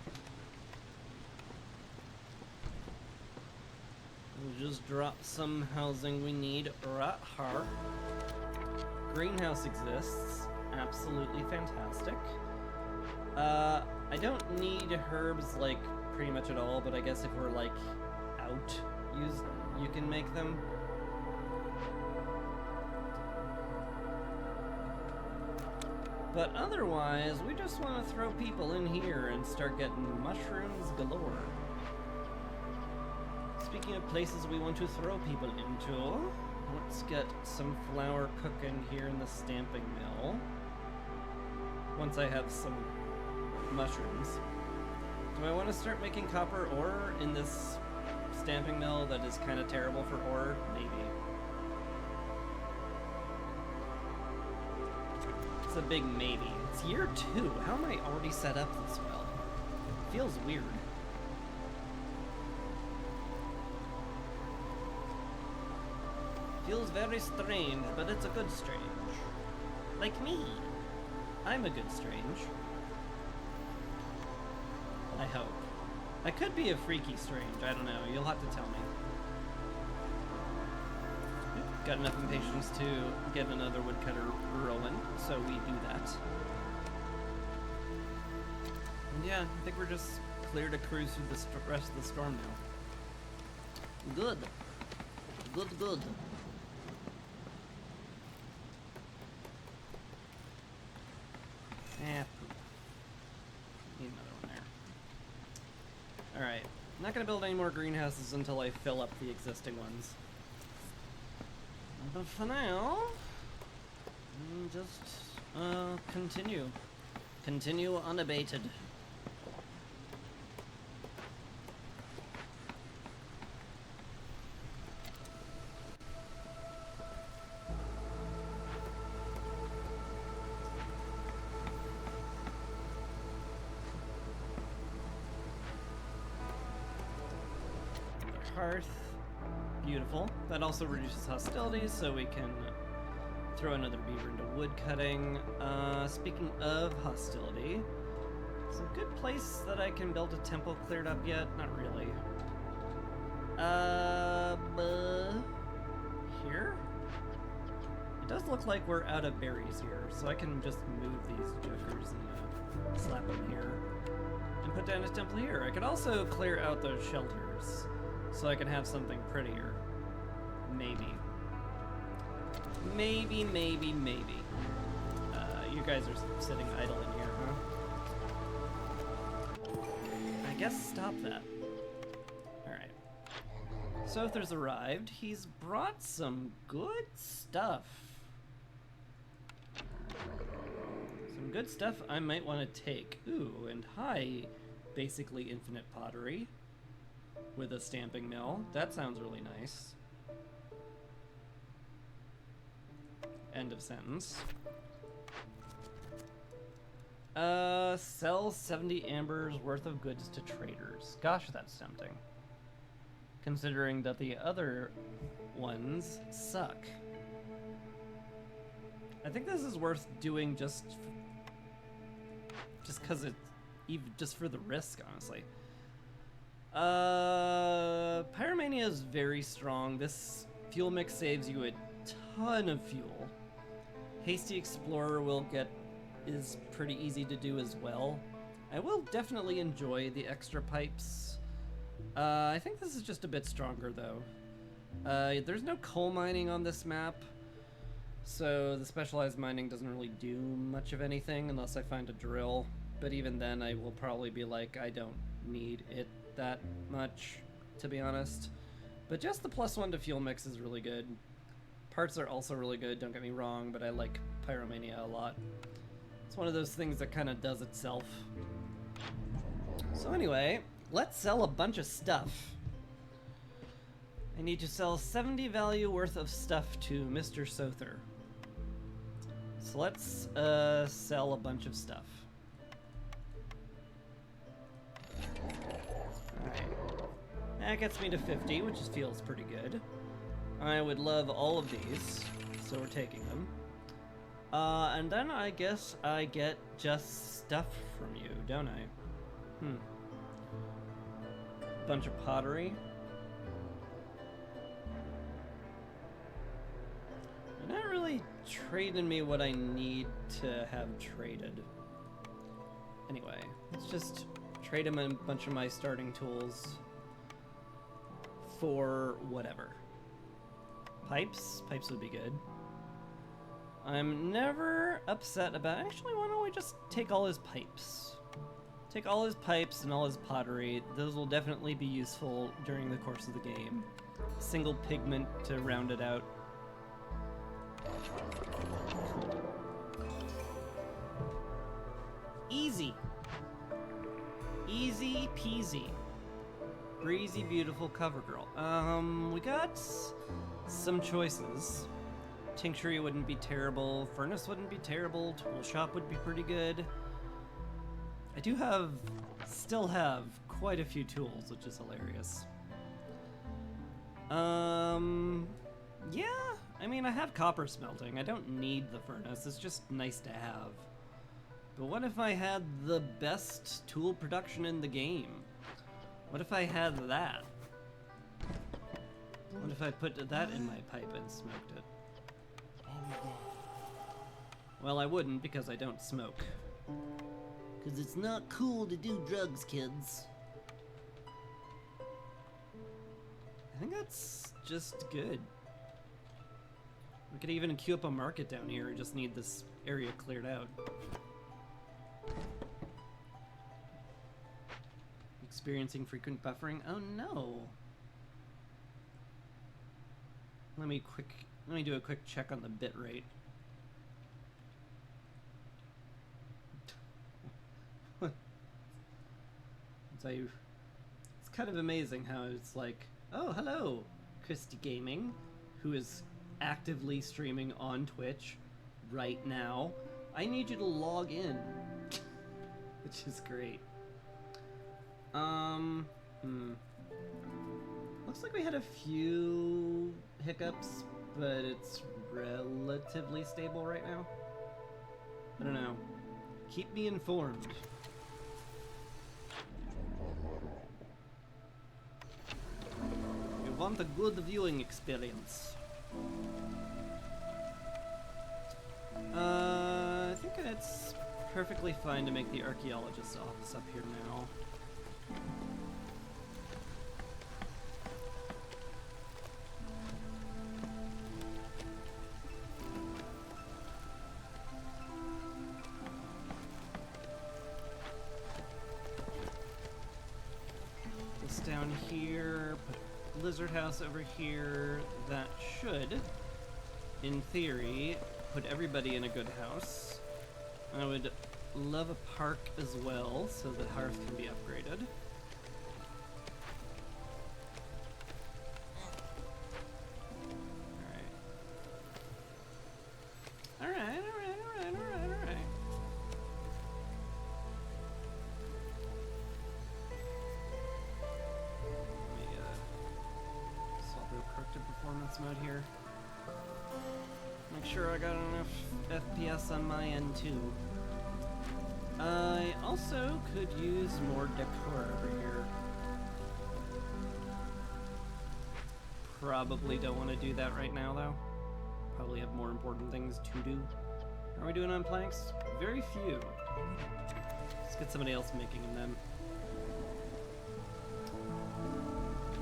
We'll just drop some housing we need right here. Greenhouse exists, absolutely fantastic. I don't need herbs like pretty much at all, but I guess if we're like out, you can make them. But otherwise, we just want to throw people in here and start getting mushrooms galore. Speaking of places we want to throw people into, let's get some flour cooking here in the stamping mill. Once I have some mushrooms. Do I want to start making copper ore in this stamping mill that is kind of terrible for ore? Maybe. A big maybe. It's year 2. How am I already set up this well? Feels weird. Feels very strange, but it's a good strange. Like me. I'm a good strange. I hope. I could be a freaky strange. I don't know. You'll have to tell me. Got enough impatience to get another woodcutter rolling, so we do that. And yeah, I think we're just clear to cruise through the rest of the storm now. Good. Good, good. Need another one there. Alright. I'm not gonna build any more greenhouses until I fill up the existing ones. But for now, Just continue. Continue unabated. Hearth. Beautiful. That also reduces hostilities, so we can throw another beaver into wood cutting. Speaking of hostility, is a good place that I can build a temple cleared up yet? Not really. Here? It does look like we're out of berries here, so I can just move these jokers and slap them here. And put down a temple here. I could also clear out those shelters, so I can have something prettier. Maybe. Maybe. You guys are sitting idle in here, huh? I guess stop that. Alright. Sother's arrived. He's brought some good stuff. Some good stuff I might want to take. Ooh, and hi, basically infinite pottery with a stamping mill. That sounds really nice. End of sentence. Sell 70 ambers worth of goods to traders. Gosh, that's tempting. Considering that the other ones suck. I think this is worth doing just because it's even just for the risk, honestly. Pyromania is very strong. This fuel mix saves you a ton of fuel. Hasty Explorer is pretty easy to do as well. I will definitely enjoy the extra pipes. I think this is just a bit stronger though. There's no coal mining on this map, so the specialized mining doesn't really do much of anything unless I find a drill. But even then I will probably be like, I don't need it that much, to be honest. But just the +1 to fuel mix is really good. Parts are also really good, don't get me wrong, but I like Pyromania a lot. It's one of those things that kind of does itself. So anyway, let's sell a bunch of stuff. I need to sell 70 value worth of stuff to Mr. Sother. So let's sell a bunch of stuff. Alright. That gets me to 50, which feels pretty good. I would love all of these, so we're taking them. And then I guess I get just stuff from you, don't I? Bunch of pottery. You're not really trading me what I need to have traded. Anyway, let's just trade him a bunch of my starting tools for whatever. Pipes? Pipes would be good. I'm never upset about... Actually, why don't we just take all his pipes? Take all his pipes and all his pottery. Those will definitely be useful during the course of the game. Single pigment to round it out. Easy. Easy peasy. Breezy, beautiful cover girl. We got some choices. Tinctury wouldn't be terrible. Furnace wouldn't be terrible. Tool shop would be pretty good. I do still have quite a few tools, which is hilarious. Yeah, I mean, I have copper smelting. I don't need the furnace. It's just nice to have. But what if I had the best tool production in the game? What if I had that? What if I put that in my pipe and smoked it? Well, I wouldn't because I don't smoke. Because it's not cool to do drugs, kids. I think that's just good. We could even queue up a market down here. We just need this area cleared out. Experiencing frequent buffering? Oh no. Let me do a quick check on the bit rate. It's kind of amazing how it's like, oh, hello, Christy Gaming, who is actively streaming on Twitch right now. I need you to log in, which is great. Looks like we had a few hiccups, but it's relatively stable right now. I don't know. Keep me informed. We want a good viewing experience. I think it's perfectly fine to make the archaeologist's office up here now. This down here, put Lizard House over here. That should, in theory, put everybody in a good house. I would love a park as well, so that Hearth can be upgraded. Alright. Let me swap to corrected performance mode here. Make sure I got enough FPS on my end too. I also could use more decor over here. Probably don't want to do that right now though. Probably have more important things to do. How are we doing on planks? Very few. Let's get somebody else making them then.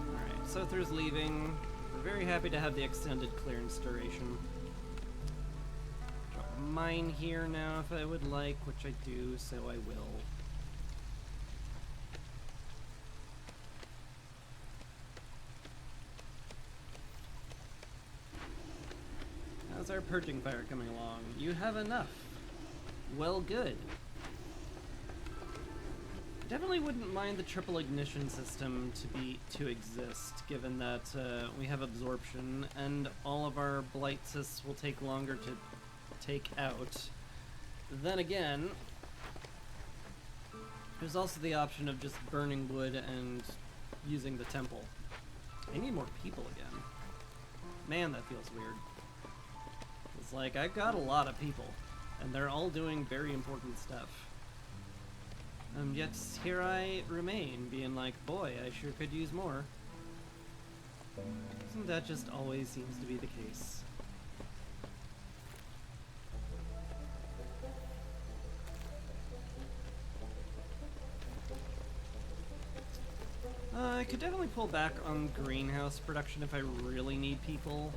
Alright, Sother's leaving. We're very happy to have the extended clearance duration. Drop a mine here now if I would like, which I do, so I will. How's our purging fire coming along? You have enough. Well, good. Definitely wouldn't mind the triple ignition system to exist, given that we have absorption and all of our blight cysts will take longer to take out. Then again, there's also the option of just burning wood and using the temple. I need more people again. Man, that feels weird. It's like, I've got a lot of people, and they're all doing very important stuff. Yet here I remain, being like, boy, I sure could use more. Isn't that just always seems to be the case? I could definitely pull back on greenhouse production if I really need people.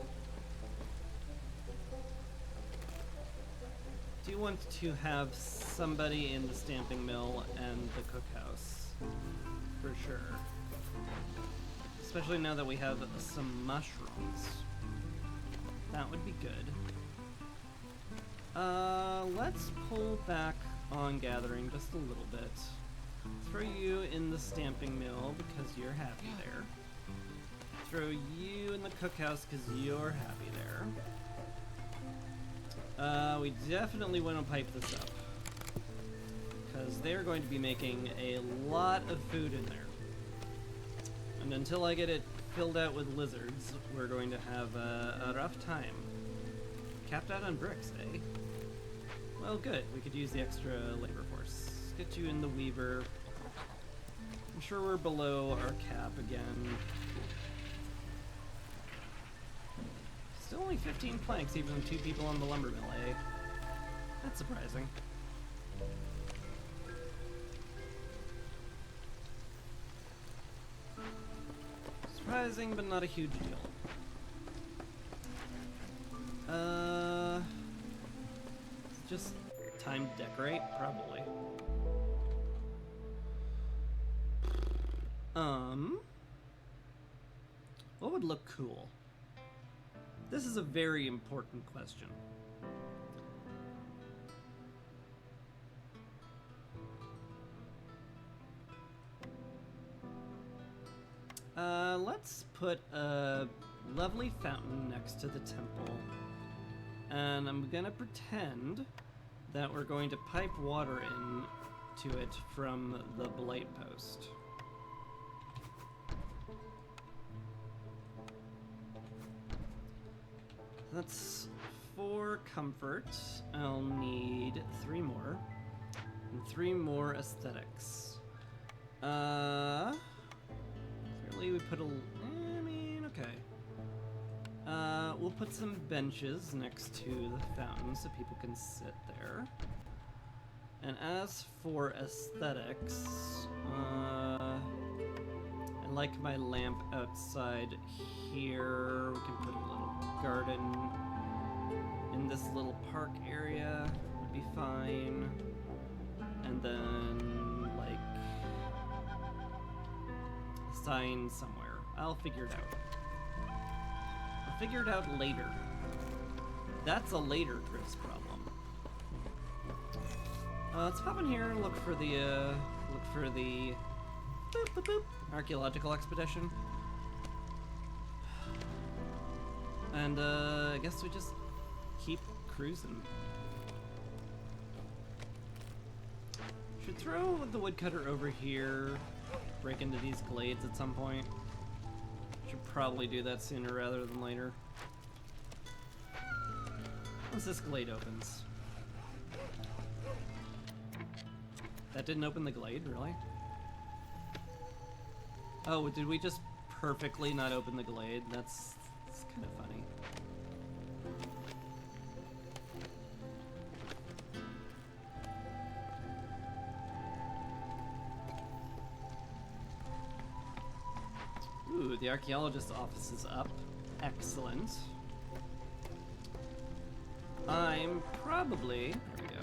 Do want to have somebody in the stamping mill and the cookhouse, for sure. Especially now that we have some mushrooms. That would be good. Let's pull back on gathering just a little bit. Throw you in the stamping mill because you're happy there. Throw you in the cookhouse because you're happy there. We definitely want to pipe this up, because they're going to be making a lot of food in there. And until I get it filled out with lizards, we're going to have a rough time. Capped out on bricks, eh? Well, good. We could use the extra labor force. Let's get you in the weaver. I'm sure we're below our cap again. Still only 15 planks, even with 2 people on the lumber mill, eh? That's surprising. Surprising, but not a huge deal. Just time to decorate, probably. What would look cool? This is a very important question. Let's put a lovely fountain next to the temple. And I'm gonna pretend that we're going to pipe water in to it from the Blight Post. That's 4 comfort. I'll need 3 more. And 3 more aesthetics. Clearly we put a... I mean, okay. We'll put some benches next to the fountain so people can sit there. And as for aesthetics, I like my lamp outside here. We can put a little garden in this little park area. Would be fine. And then, like, a sign somewhere. I'll figure it out. I'll figure it out later. That's a later Drift's problem. Let's pop in here and look for the boop, boop, boop, archaeological expedition. And I guess we just keep cruising. Should throw the woodcutter over here, break into these glades at some point. Should probably do that sooner rather than later. Once this glade opens. That didn't open the glade, really? Oh, did we just perfectly not open the glade? That's kind of funny. Ooh, the archaeologist's office is up. Excellent. I'm probably... There we go.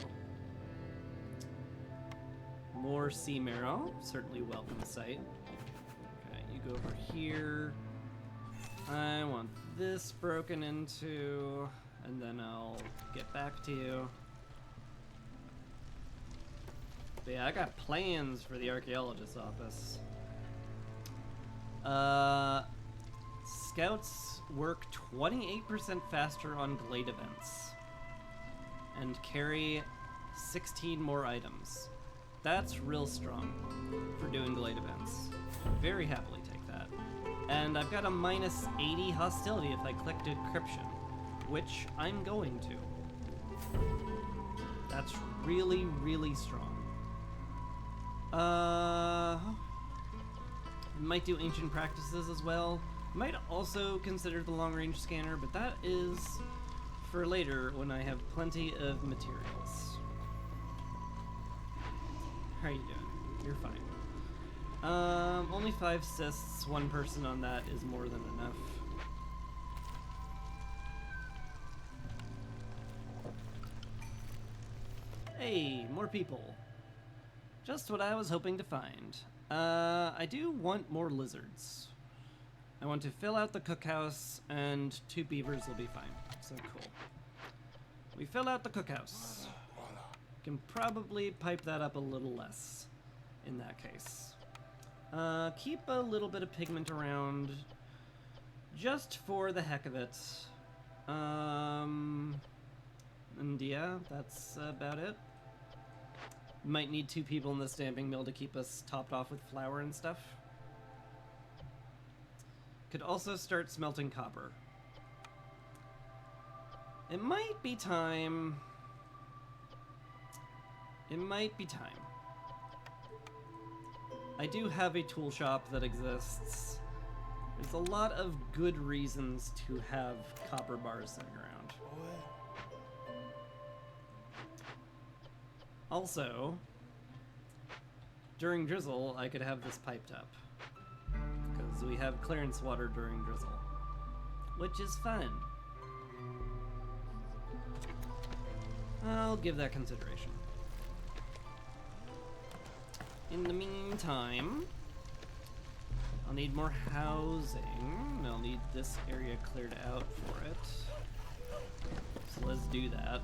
More sea marrow. Certainly welcome sight. Okay, you go over here. I want this broken into, and then I'll get back to you. But yeah, I got plans for the archaeologist's office. Scouts work 28% faster on glade events and carry 16 more items. That's real strong for doing glade events. Very happily take that. And I've got a minus 80 hostility if I click decryption, which I'm going to. That's really, really strong. Might do ancient practices as well. Might also consider the long range scanner, but that is for later when I have plenty of materials. How are you doing? You're fine. Only 5 cysts, 1 person on that is more than enough. Hey, more people. Just what I was hoping to find. I do want more lizards. I want to fill out the cookhouse, and 2 beavers will be fine. So cool. We fill out the cookhouse. Can probably pipe that up a little less in that case. Keep a little bit of pigment around just for the heck of it. And yeah, that's about it. Might need 2 people in the stamping mill to keep us topped off with flour and stuff. Could also start smelting copper. It might be time. It might be time. I do have a tool shop that exists. There's a lot of good reasons to have copper bars sitting around. Also, during drizzle, I could have this piped up. Because we have clearance water during drizzle. Which is fun. I'll give that consideration. In the meantime, I'll need more housing. I'll need this area cleared out for it. So let's do that.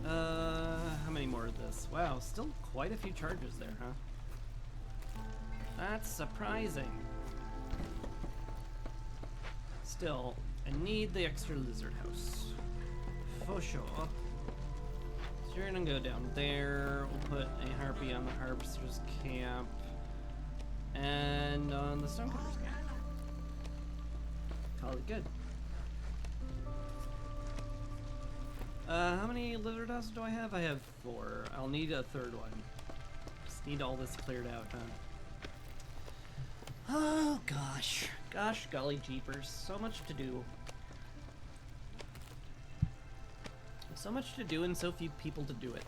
How many more of this. Wow, still quite a few charges there, huh? That's surprising. Still, I need the extra lizard house. For sure. So you're gonna go down there. We'll put a harpy on the harvester's camp. And on the stonecutter's camp. Call it good. How many lizard houses do I have? I have 4. I'll need a 3rd one. Just need all this cleared out, huh? Oh gosh. Gosh golly jeepers. So much to do. So much to do and so few people to do it.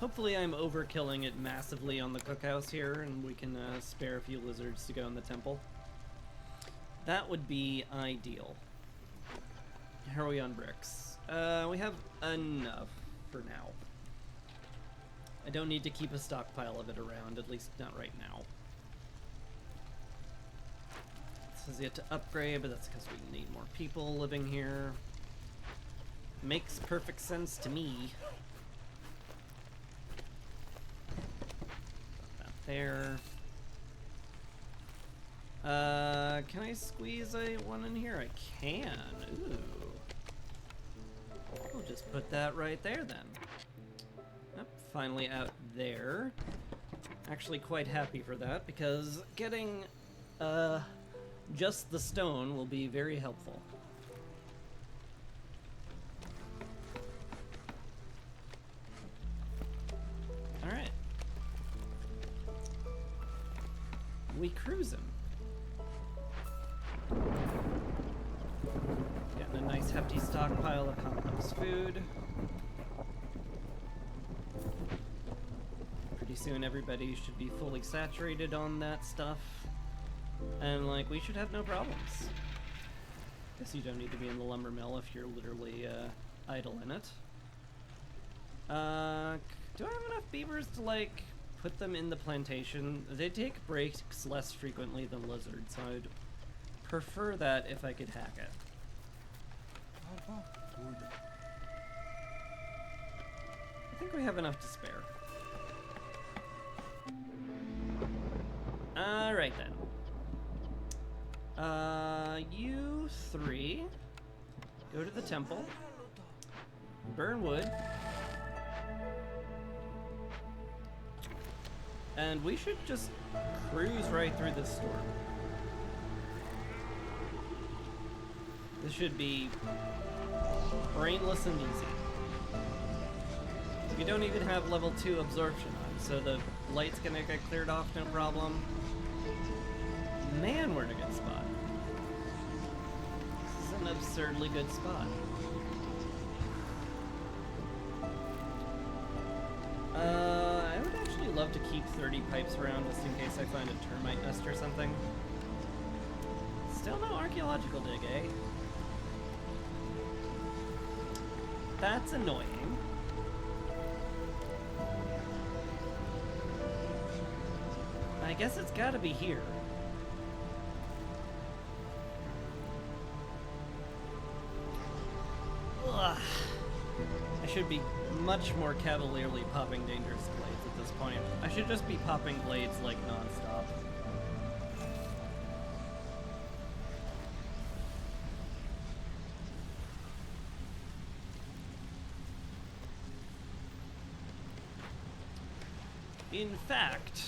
Hopefully I'm overkilling it massively on the cookhouse here and we can spare a few lizards to go in the temple. That would be ideal. How are we on bricks? We have enough for now. I don't need to keep a stockpile of it around, at least not right now. This is yet to upgrade, but that's because we need more people living here. Makes perfect sense to me. Put that there. Can I squeeze one in here? I can. Ooh. We'll just put that right there then. Yep, finally out there. Actually quite happy for that because getting just the stone will be very helpful. Alright. We cruising. Getting a nice hefty stockpile of complex food. Pretty soon everybody should be fully saturated on that stuff. And like, we should have no problems. Guess you don't need to be in the lumber mill if you're literally idle in it. Do I have enough beavers to like put them in the plantation? They take breaks less frequently than lizards, so I'd prefer that if I could hack it. I think we have enough to spare. Alright then. You 3 go to the temple, burn wood, and we should just cruise right through this storm. This should be brainless and easy. We don't even have level 2 absorption on, so the light's gonna get cleared off no problem. Man, we're in a good spot. This is an absurdly good spot. I would actually love to keep 30 pipes around just in case I find a termite nest or something. Still no archaeological dig, eh? That's annoying. I guess it's gotta be here. Ugh. I should be much more cavalierly popping dangerous blades at this point. I should just be popping blades like non-stop. In fact,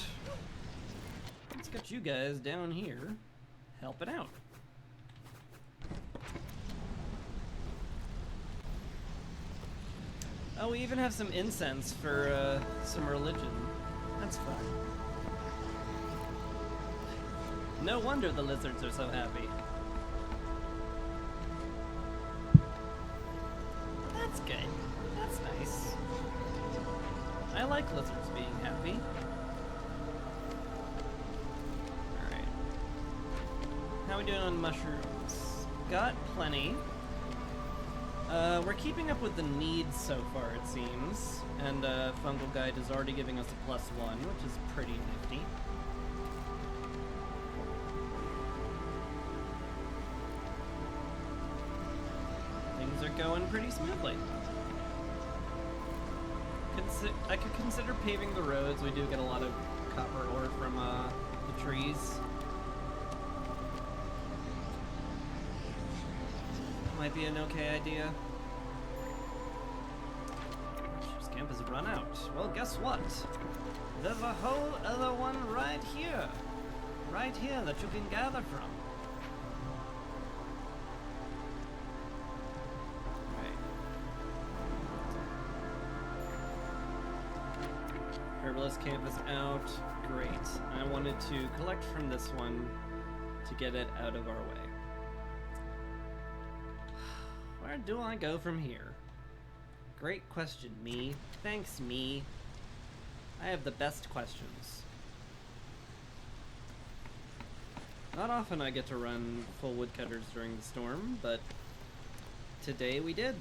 let's get you guys down here helping out. Oh, we even have some incense for some religion. That's fun. No wonder the lizards are so happy. That's good. That's nice. I like lizards being happy. Alright. How we doing on mushrooms? Got plenty. We're keeping up with the needs so far, it seems. And Fungal Guide is already giving us a +1, which is pretty nifty. Things are going pretty smoothly. I could consider paving the roads. We do get a lot of copper ore from the trees. Might be an okay idea. This camp has run out. Well, guess what? There's a whole other one right here. Right here that you can gather from. Herbalist camp is out. Great. I wanted to collect from this one to get it out of our way. Where do I go from here? Great question, me. Thanks, me. I have the best questions. Not often I get to run full woodcutters during the storm, but today we did.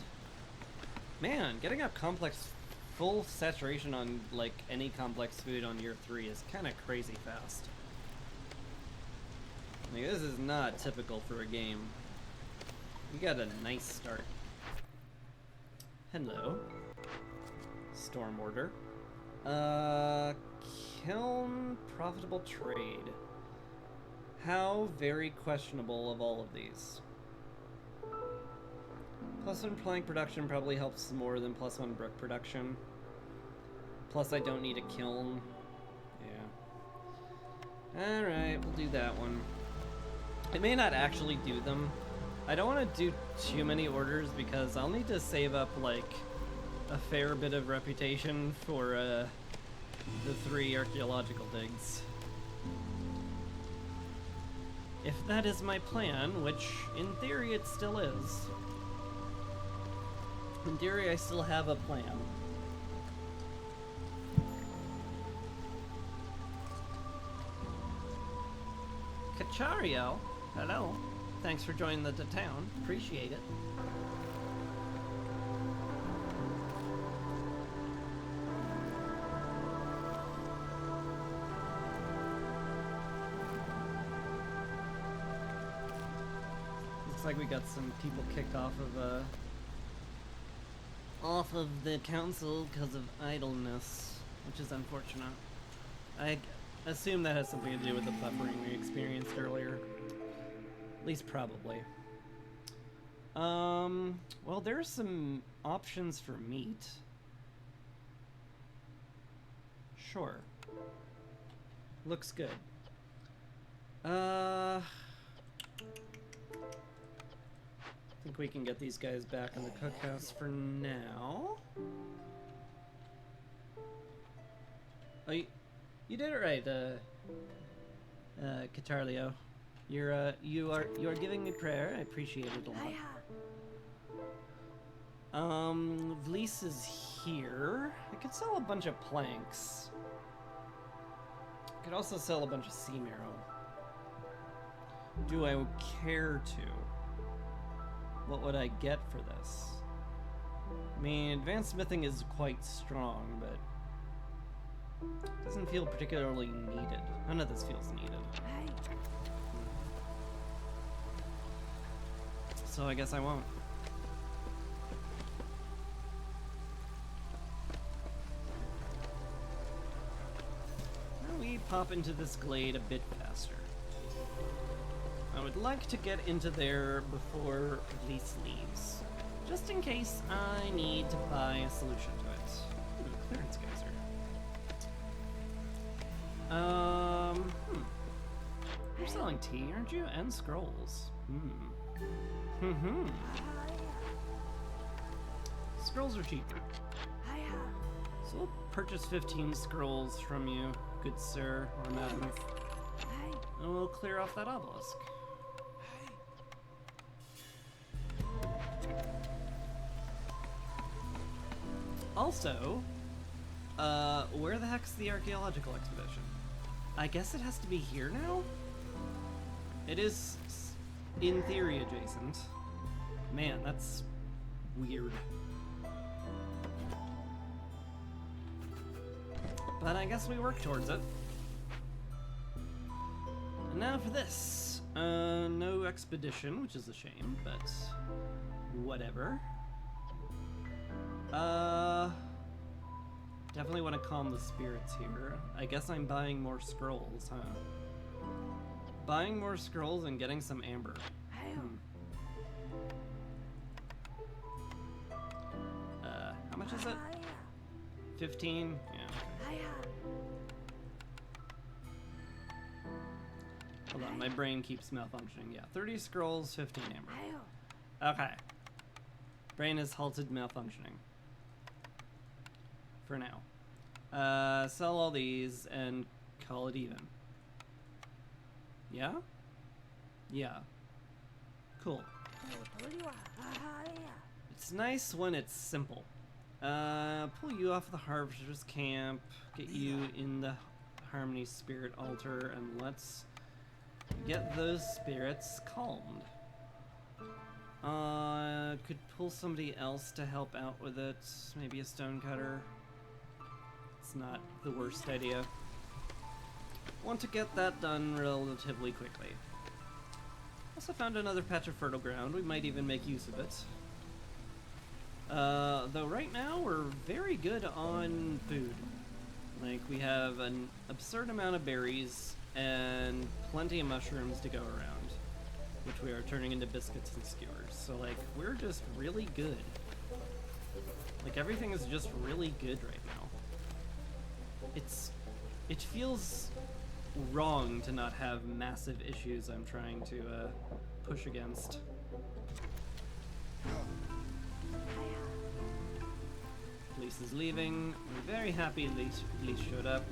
Man, getting up complex full saturation on like any complex food on year 3 is kind of crazy fast. Like, this is not typical for a game. You got a nice start. Hello. Storm order. Kiln profitable trade. How very questionable of all of these. +1 plank production probably helps more than +1 brick production. Plus I don't need a kiln. Yeah. Alright, we'll do that one. I may not actually do them. I don't want to do too many orders because I'll need to save up like a fair bit of reputation for the 3 archaeological digs. If that is my plan, which in theory it still is. In theory I still have a plan. Kachario, hello. Thanks for joining the town. Appreciate it. Looks like we got some people kicked off of the council because of idleness, which is unfortunate. I assume that has something to do with the buffering we experienced earlier. At least probably. Well, there's some options for meat. Sure. Looks good. I think we can get these guys back in the cookhouse for now. Oh, you did it right, Catarlio. You are giving me prayer. I appreciate it a lot. Vlies is here. I could sell a bunch of planks. I could also sell a bunch of sea marrow. Do I care to? What would I get for this? I mean, advanced smithing is quite strong, but doesn't feel particularly needed. None of this feels needed. So I guess I won't. Why don't we pop into this glade a bit faster? I would like to get into there before Vlies leaves, just in case I need to buy a solution to it. Ooh, clearance geyser. You're selling tea, aren't you? And scrolls. Scrolls are cheaper. So we'll purchase 15 scrolls from you, good sir, or madam. And we'll clear off that obelisk. Also, where the heck's the archaeological expedition? I guess it has to be here now? It is, in theory, adjacent. Man, that's weird. But I guess we work towards it. And now for this. No expedition, which is a shame, but whatever. Definitely want to calm the spirits here. I guess I'm buying more scrolls, huh? Buying more scrolls and getting some amber. How much is it? 15? Yeah. Hold on, my brain keeps malfunctioning. Yeah, 30 scrolls, 15 amber. Okay. Brain has halted malfunctioning. For now. Sell all these and call it even. Yeah? Yeah. Cool. It's nice when it's simple. Pull you off the Harvester's Camp, get you in the Harmony Spirit Altar, and let's get those spirits calmed. Could pull somebody else to help out with it. Maybe a stonecutter. It's not the worst idea. Want to get that done relatively quickly. Also found another patch of fertile ground. We might even make use of it. Though right now we're very good on food. Like, we have an absurd amount of berries and plenty of mushrooms to go around, which we are turning into biscuits and skewers. So, like, we're just really good. Like, everything is just really good right now. It feels wrong to not have massive issues I'm trying to push against. Lise is leaving. We're very happy Lise showed up.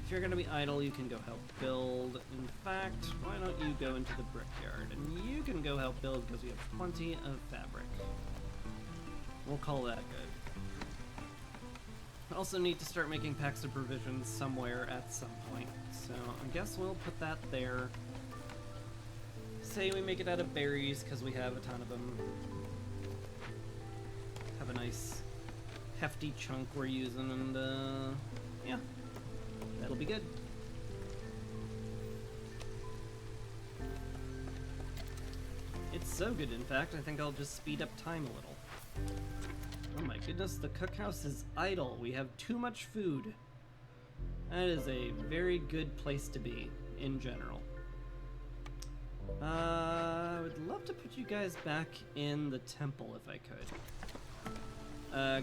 If you're gonna be idle, you can go help build. In fact, why don't you go into the brickyard? And you can go help build because we have plenty of fabric. We'll call that good. Also need to start making packs of provisions somewhere at some point. So I guess we'll put that there. Say we make it out of berries because we have a ton of them. Have a nice hefty chunk we're using, and yeah, that'll be good. It's so good, in fact, I think I'll just speed up time a little. Oh my goodness, the cookhouse is idle. We have too much food. That is a very good place to be, in general. I would love to put you guys back in the temple if I could.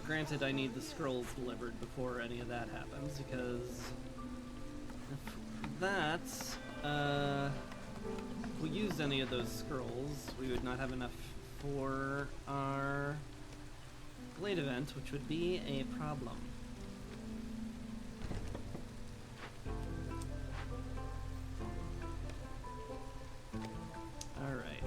Granted, I need the scrolls delivered before any of that happens, because if we used any of those scrolls, we would not have enough for our Glade event, which would be a problem. Alright.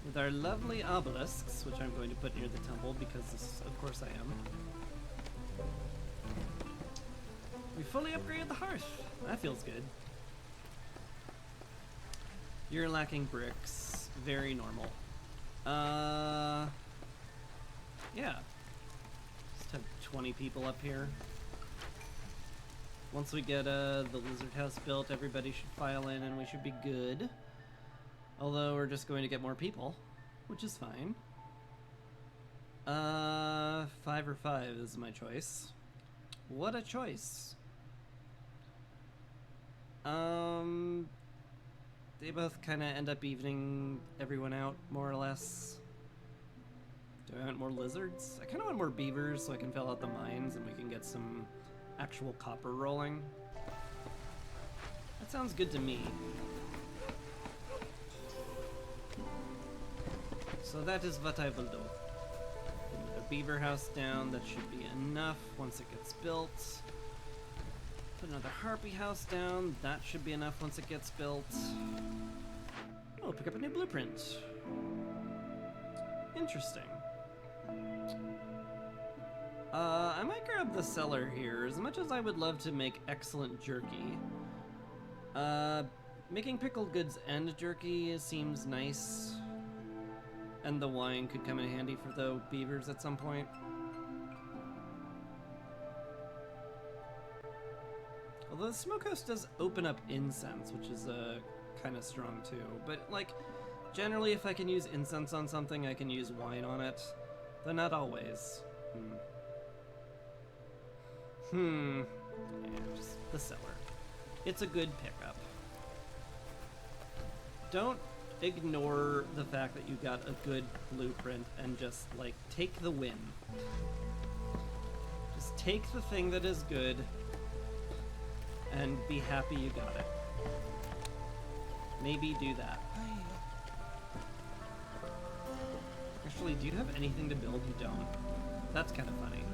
With our lovely obelisks, which I'm going to put near the temple because this, of course I am. We fully upgraded the hearth. That feels good. You're lacking bricks. Very normal. Yeah. Just have 20 people up here. Once we get the lizard house built, everybody should file in and we should be good. Although we're just going to get more people, which is fine. 5 or 5 is my choice. What a choice. They both kind of end up evening everyone out, more or less. Do I want more lizards? I kind of want more beavers so I can fill out the mines and we can get some actual copper rolling. That sounds good to me. So that is what I will do. Put another beaver house down, that should be enough once it gets built. Put another harpy house down, that should be enough once it gets built. Oh, pick up a new blueprint. Interesting. I might grab the cellar here. As much as I would love to make excellent jerky, making pickled goods and jerky seems nice. And the wine could come in handy for the beavers at some point. Although the smokehouse does open up incense, which is kind of strong too. But like, generally if I can use incense on something, I can use wine on it. Though not always. Yeah, just the cellar. It's a good pickup. Don't ignore the fact that you got a good blueprint and just, like, take the win. Just take the thing that is good and be happy you got it. Maybe do that. Actually, do you have anything to build? You don't. That's kind of funny.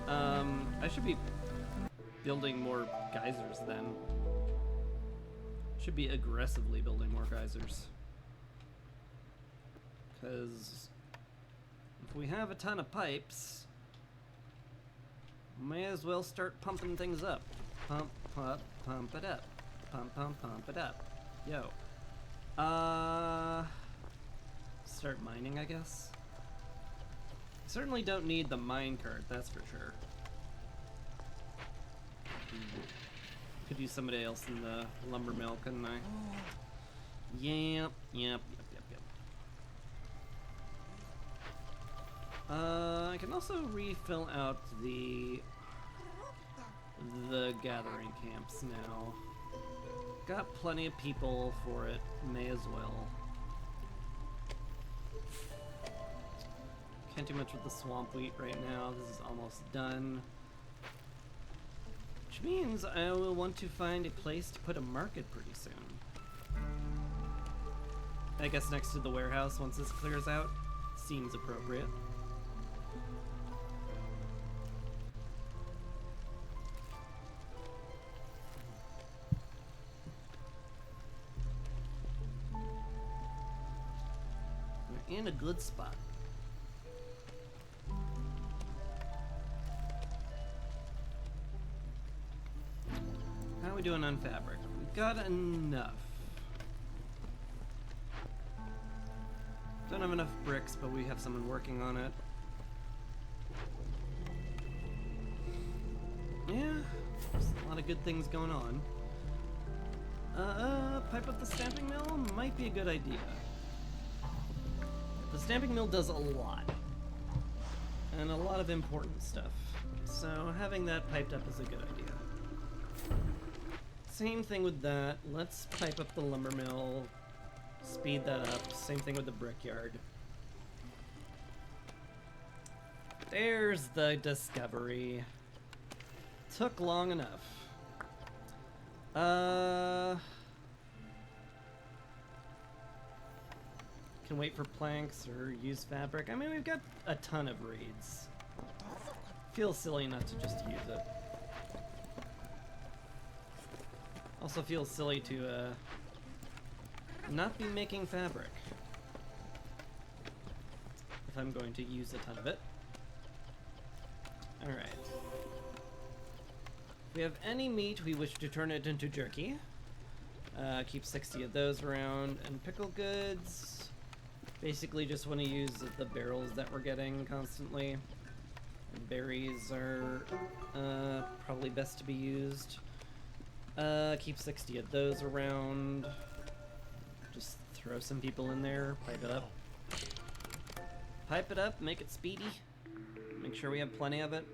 I should be building more geysers then. Should be aggressively building more geysers. Because if we have a ton of pipes, may as well start pumping things up. Pump, pump, pump it up. Pump, pump, pump it up. Yo. Start mining, I guess. Certainly don't need the minecart, that's for sure. Could use somebody else in the lumber mill, couldn't I? Yep. I can also refill out the gathering camps now. Got plenty of people for it, may as well. Can't do much with the swamp wheat right now, this is almost done. Which means I will want to find a place to put a market pretty soon. I guess next to the warehouse once this clears out. Seems appropriate. We're in a good spot. How are we doing on fabric? We got enough. Don't have enough bricks, but we have someone working on it. Yeah, there's a lot of good things going on. Pipe up the stamping mill might be a good idea. The stamping mill does a lot. And a lot of important stuff. So having that piped up is a good idea. Same thing with that. Let's pipe up the lumber mill. Speed that up. Same thing with the brickyard. There's the discovery. Took long enough. Can wait for planks or use fabric. I mean, we've got a ton of reeds. Feels silly not to just use it. Also feels silly to not be making fabric if I'm going to use a ton of it. Alright. If we have any meat, we wish to turn it into jerky. Keep 60 of those around. And pickle goods. Basically just want to use the barrels that we're getting constantly. And berries are probably best to be used. Keep 60 of those around. Just throw some people in there, pipe it up. Pipe it up, make it speedy. Make sure we have plenty of it.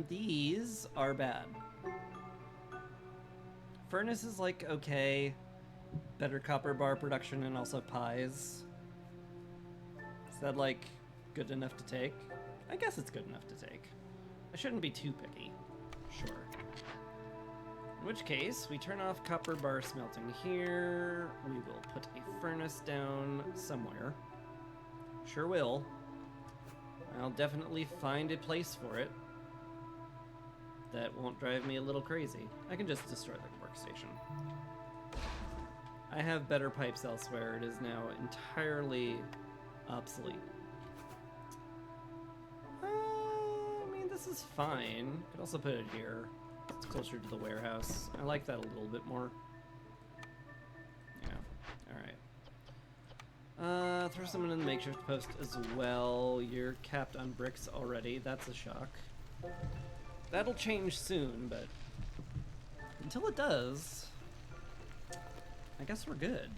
These are bad. Furnace is like okay. Better copper bar production and also pies. Is that like good enough to take? I guess it's good enough to take. I shouldn't be too picky. Sure. In which case, we turn off copper bar smelting here. We will put a furnace down somewhere. Sure will. I'll definitely find a place for it that won't drive me a little crazy. I can just destroy the workstation. I have better pipes elsewhere. It is now entirely obsolete. I mean, this is fine. Could also put it here. It's closer to the warehouse. I like that a little bit more. Yeah. Alright. Throw someone in the makeshift post as well. You're capped on bricks already. That's a shock. That'll change soon, but until it does, I guess we're good.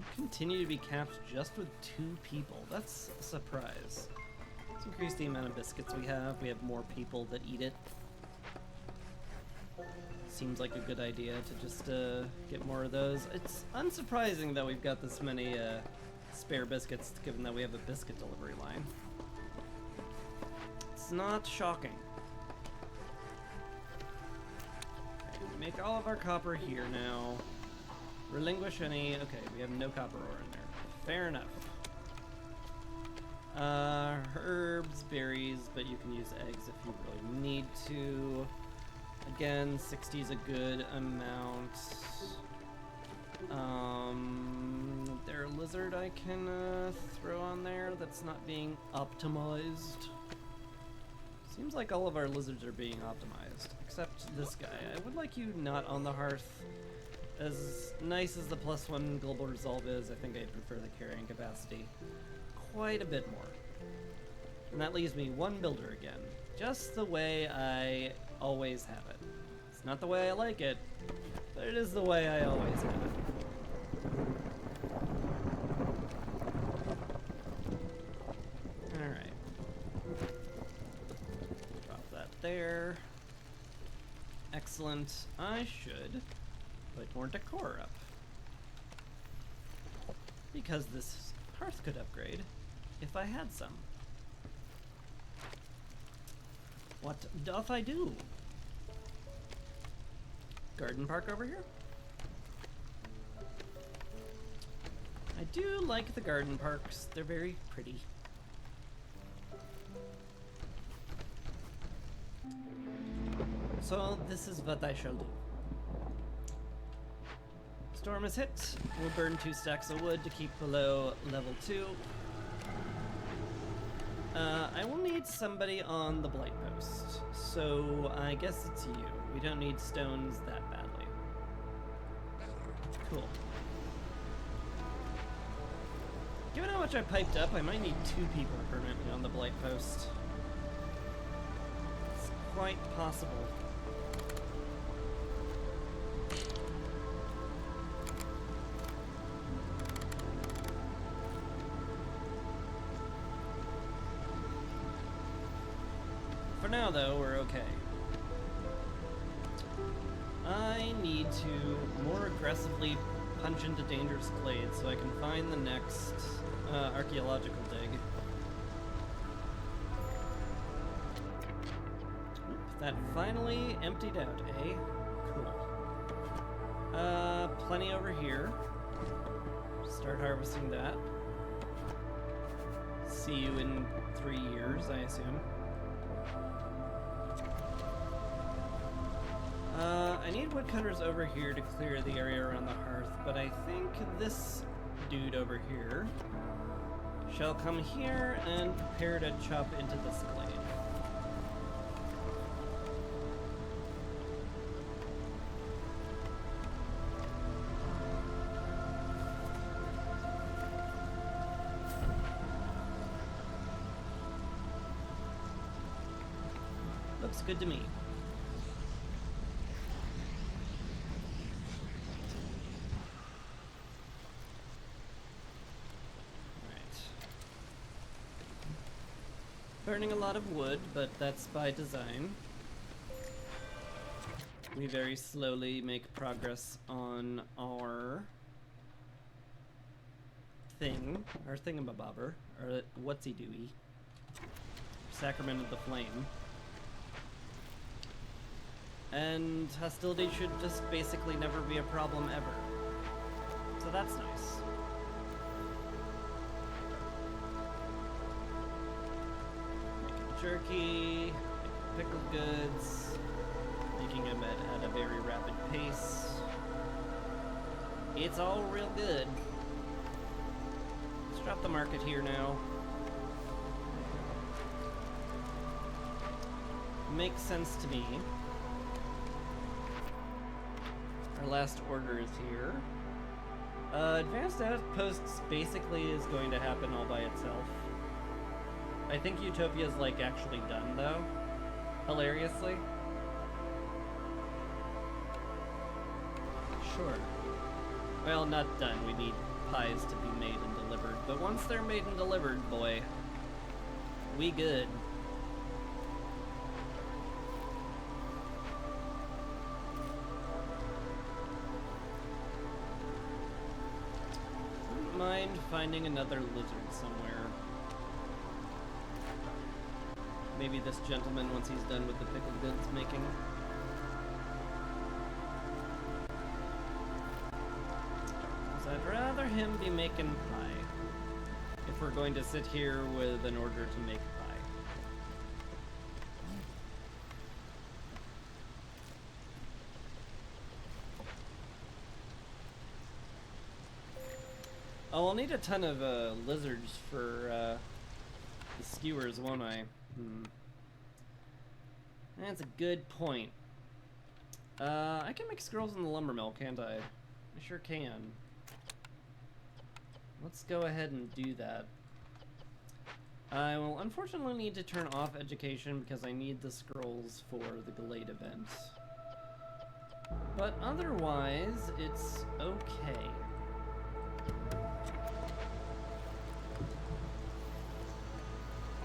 We continue to be capped just with 2 people. That's a surprise. Let's increase the amount of biscuits we have. We have more people that eat it. Seems like a good idea to just get more of those. It's unsurprising that we've got this many spare biscuits, given that we have a biscuit delivery line. It's not shocking. Okay, we make all of our copper here now. Relinquish any... Okay, we have no copper ore in there. Fair enough. Herbs, berries, but you can use eggs if you really need to. Again, 60 is a good amount. There a lizard I can throw on there that's not being optimized. Seems like all of our lizards are being optimized, except this guy. I would like you not on the hearth. As nice as the +1 global resolve is, I think I'd prefer the carrying capacity quite a bit more. And that leaves me 1 builder again. Just the way I always have it. It's not the way I like it, but it is the way I always have it. Alright. Drop that there. Excellent. I should put more decor up. Because this hearth could upgrade if I had some. What doth I do? Garden park over here? I do like the garden parks. They're very pretty. So this is what I shall do. Storm is hit. We'll burn 2 stacks of wood to keep below level 2. I will need somebody on the Blight Post, so I guess it's you. We don't need stones that badly. Cool. Given how much I piped up, I might need 2 people permanently on the Blight Post. It's quite possible. For now, though, we're okay. I need to more aggressively punch into dangerous glades so I can find the next archaeological dig. Oop, that finally emptied out, eh? Cool. Plenty over here. Start harvesting that. See you in 3 years, I assume. I need woodcutters over here to clear the area around the hearth, but I think this dude over here shall come here and prepare to chop into this glade. Looks good to me. Burning a lot of wood, but that's by design. We very slowly make progress on our thing, our thingamabobber, or whatsy-dooey. Sacrament of the Flame. And hostility should just basically never be a problem ever. So that's nice. Jerky, pickled goods, making them at a very rapid pace. It's all real good. Let's drop the market here now. Makes sense to me. Our last order is here. Advanced Outposts basically is going to happen all by itself. I think Utopia's like actually done though, hilariously. Sure. Well, not done. We need pies to be made and delivered, but once they're made and delivered, boy, we good. Wouldn't mind finding another lizard somewhere. Maybe this gentleman once he's done with the pickled goods making. I'd rather him be making pie if we're going to sit here with an order to make pie. Oh, I'll need a ton of lizards for the skewers, won't I? That's a good point. I can make squirrels in the lumber mill, can't I? I sure can. Let's go ahead and do that. I will unfortunately need to turn off education because I need the scrolls for the Glade event. But otherwise, it's okay.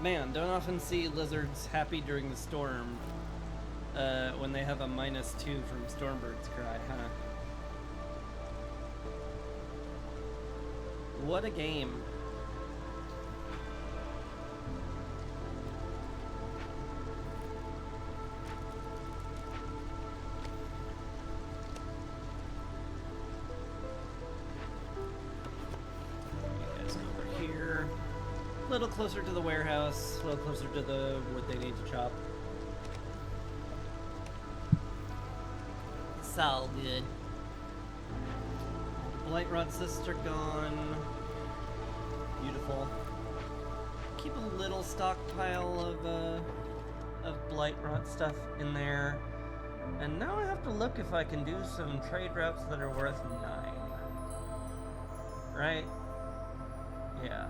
Man, don't often see lizards happy during the storm when they have a -2 from Stormbird's Cry, huh? What a game. You guys over here. A little closer to the warehouse, a little closer to the wood they need to chop. It's all good. Blightrot sister gone. Beautiful. Keep a little stockpile of Blightrot stuff in there. And now I have to look if I can do some trade routes that are worth 9. Right? Yeah.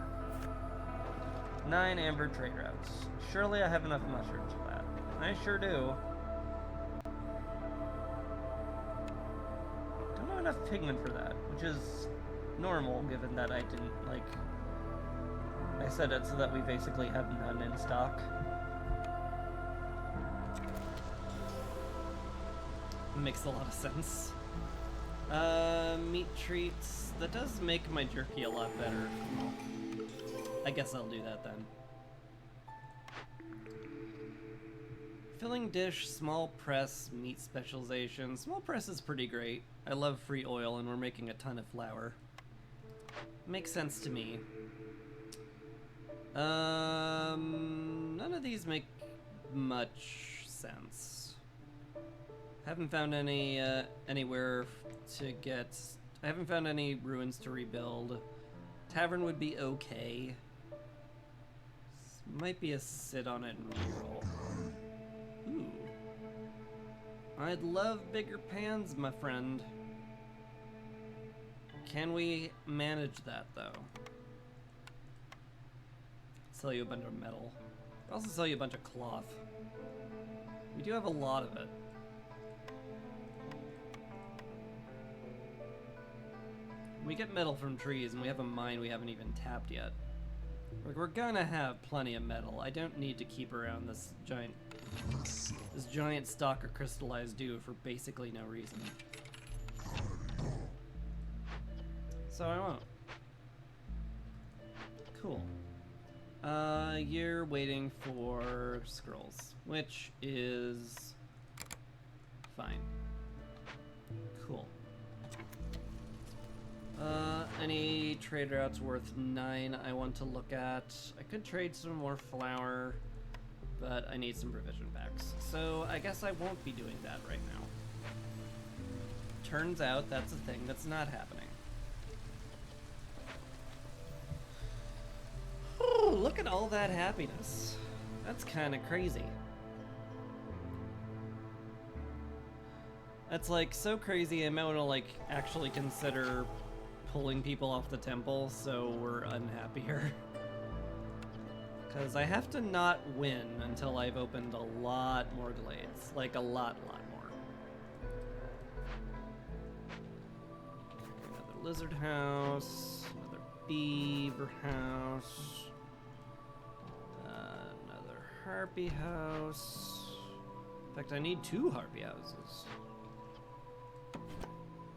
9 amber trade routes. Surely I have enough mushrooms for that. I sure do. Don't have enough pigment for that, which is normal given that I didn't, like... I said it so that we basically have none in stock. Makes a lot of sense. Meat treats. That does make my jerky a lot better. I guess I'll do that then. Filling dish, small press, meat specialization. Small press is pretty great. I love free oil and we're making a ton of flour. Makes sense to me. None of these make much sense. Haven't found any, anywhere to get... I haven't found any ruins to rebuild. Tavern would be okay. Might be a sit on it and reroll. Ooh. I'd love bigger pans, my friend. Can we manage that, though? Sell you a bunch of metal. I'll also sell you a bunch of cloth. We do have a lot of it. We get metal from trees, and we have a mine we haven't even tapped yet. We're gonna have plenty of metal. I don't need to keep around this giant stock of crystallized dew for basically no reason. So I won't. Cool. You're waiting for scrolls, which is fine. Cool. Any trade routes worth 9 I want to look at. I could trade some more flour, but I need some provision packs. So I guess I won't be doing that right now. Turns out that's a thing that's not happening. Ooh, look at all that happiness. That's kind of crazy. That's like so crazy I might want to like actually consider pulling people off the temple so we're unhappier. Because I have to not win until I've opened a lot more glades. Like a lot more. Another lizard house. beaver house. Another harpy house. In fact, I need 2 harpy houses.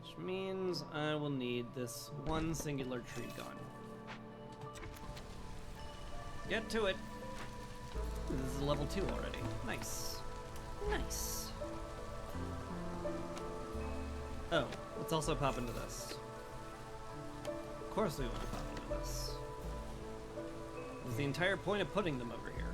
Which means I will need this one singular tree gone. Get to it. Ooh, this is level 2 already. Nice. Nice. Oh, let's also pop into this. Of course we want to pop into this. That's the entire point of putting them over here.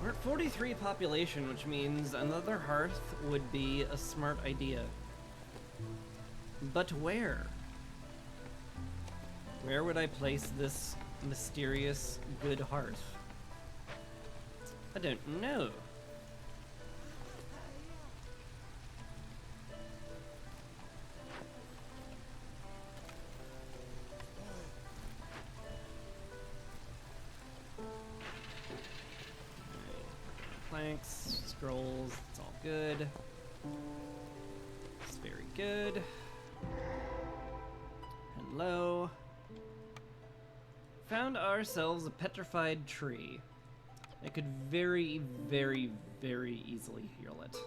We're at 43 population, which means another hearth would be a smart idea. But where? Where would I place this mysterious good hearth? I don't know. Planks, scrolls, it's all good. It's very good. Hello. Found ourselves a petrified tree. I could very, very, very easily heal it.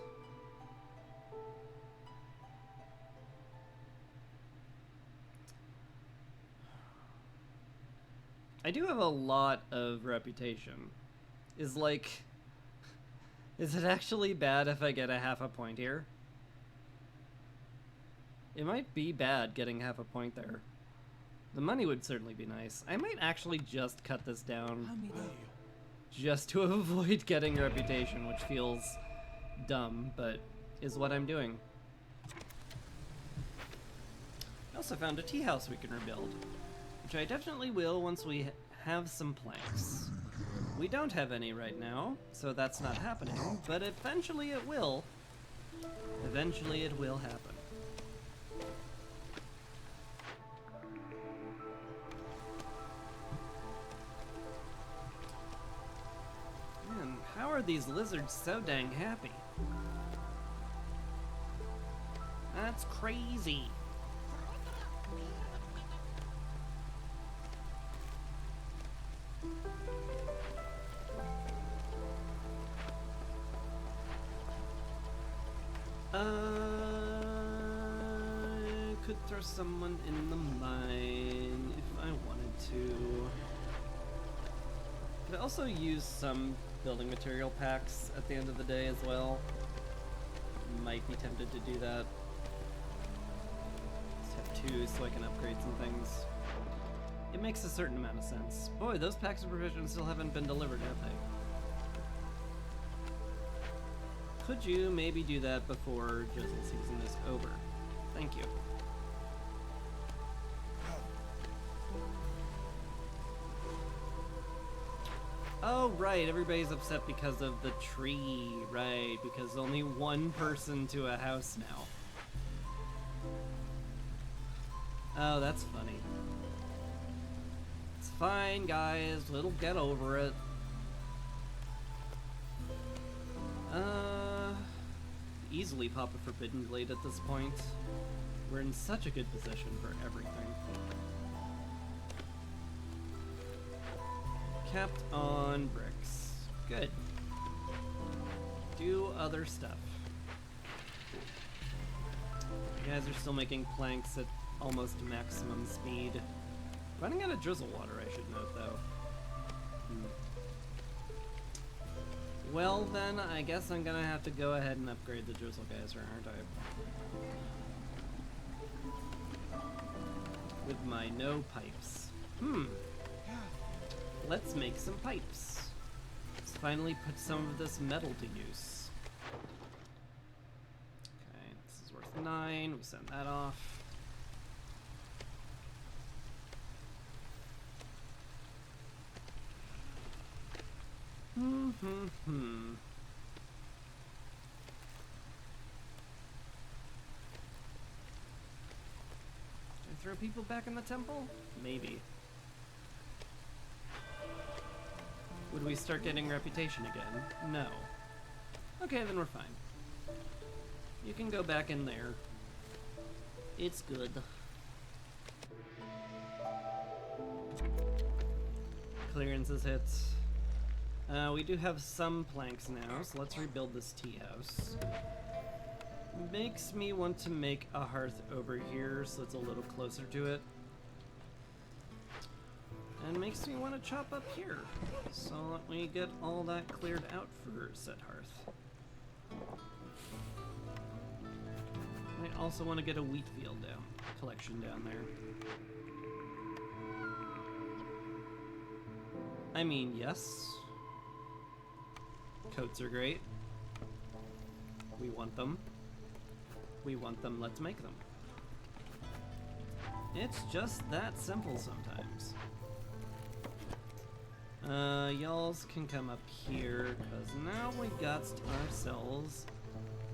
I do have a lot of reputation. Is it actually bad if I get a half a point here? It might be bad getting half a point there. The money would certainly be nice. I might actually just cut this down just to avoid getting reputation, which feels dumb, but is what I'm doing. I also found a tea house we can rebuild, which I definitely will once we have some planks. We don't have any right now, so that's not happening, but eventually it will. Eventually it will happen. Man, how are these lizards so dang happy? That's crazy. Could throw someone in the mine if I wanted to. Could also use some building material packs at the end of the day as well. Might be tempted to do that. Just have 2 so I can upgrade some things. It makes a certain amount of sense. Boy, those packs of provisions still haven't been delivered, have they? Could you maybe do that before drizzle season is over? Thank you. Oh, right, everybody's upset because of the tree, right, because only 1 person to a house now. Oh, that's funny. It's fine, guys, it'll get over it. Easily pop a Forbidden Glade at this point. We're in such a good position for everything. Kept on bricks. Good. Do other stuff. You guys are still making planks at almost maximum speed. Running out of drizzle water, I should note, though. Well, then, I guess I'm gonna have to go ahead and upgrade the drizzle geyser, aren't I? With my no pipes. Let's make some pipes. Let's finally put some of this metal to use. Okay, this is worth 9. We send that off. Did I throw people back in the temple? Maybe. Would we start getting reputation again? No. Okay, then we're fine. You can go back in there. It's good. Clearances hits. We do have some planks now, so let's rebuild this tea house. Makes me want to make a hearth over here so it's a little closer to it. And makes me want to chop up here, so let me get all that cleared out for said hearth. I also want to get a wheat field collection down there. I mean, yes. Coats are great. We want them. We want them, let's make them. It's just that simple sometimes. Y'alls can come up here, because now we got ourselves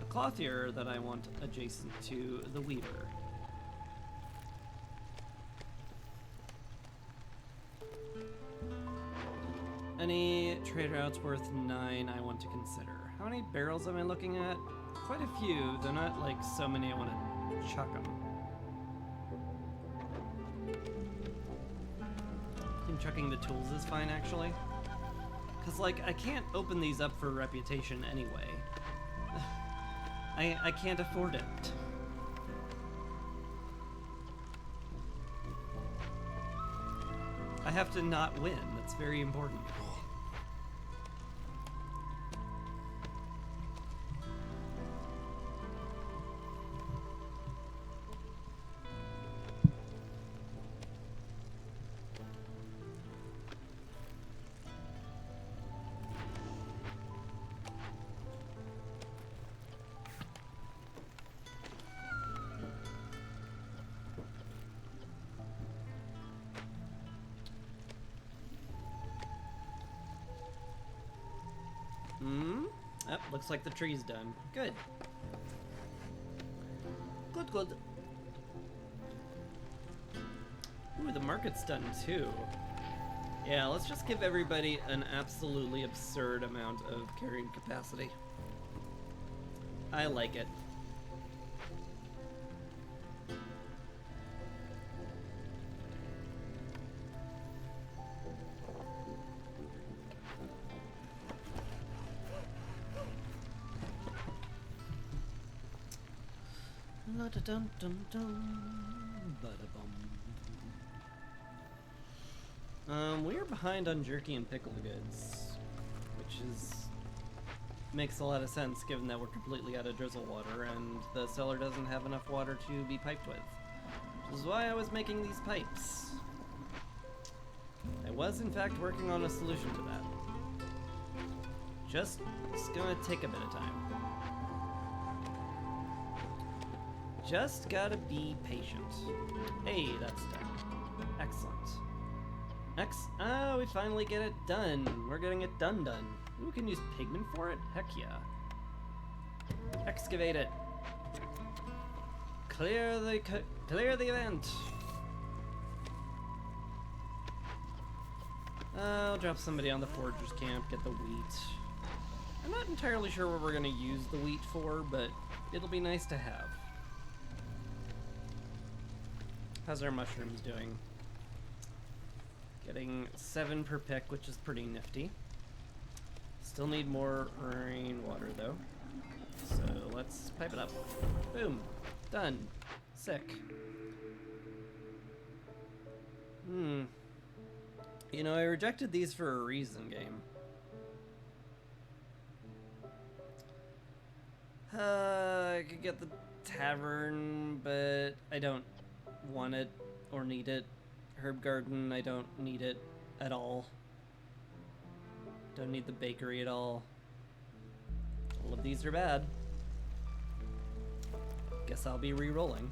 a clothier that I want adjacent to the weaver. Any trade routes worth 9 I want to consider. How many barrels am I looking at? Quite a few. They're not like so many I want to chuck them. I think chucking the tools is fine actually. Cause like I can't open these up for reputation anyway. I can't afford it. I have to not win. That's very important. Yep, looks like the tree's done. Good. Good, good. Ooh, the market's done too. Yeah, let's just give everybody an absolutely absurd amount of carrying capacity. I like it. We're behind on jerky and pickle goods, which makes a lot of sense given that we're completely out of drizzle water and the cellar doesn't have enough water to be piped with. Which is why I was making these pipes. I was in fact working on a solution to that. Just it's gonna take a bit of time. Just gotta be patient. Hey, that's done. Excellent. We finally get it done. We're getting it done. Ooh, we can use pigment for it? Heck yeah. Excavate it. Clear the event. I'll drop somebody on the foragers camp, get the wheat. I'm not entirely sure what we're gonna use the wheat for, but it'll be nice to have. How's our mushrooms doing? Getting 7 per pick, which is pretty nifty. Still need more rainwater though. So let's pipe it up. Boom. Done. Sick. You know, I rejected these for a reason, game. I could get the tavern, but I don't want it or need it. Herb garden, I don't need it at all. Don't need the bakery at all. All of these are bad. Guess I'll be re-rolling.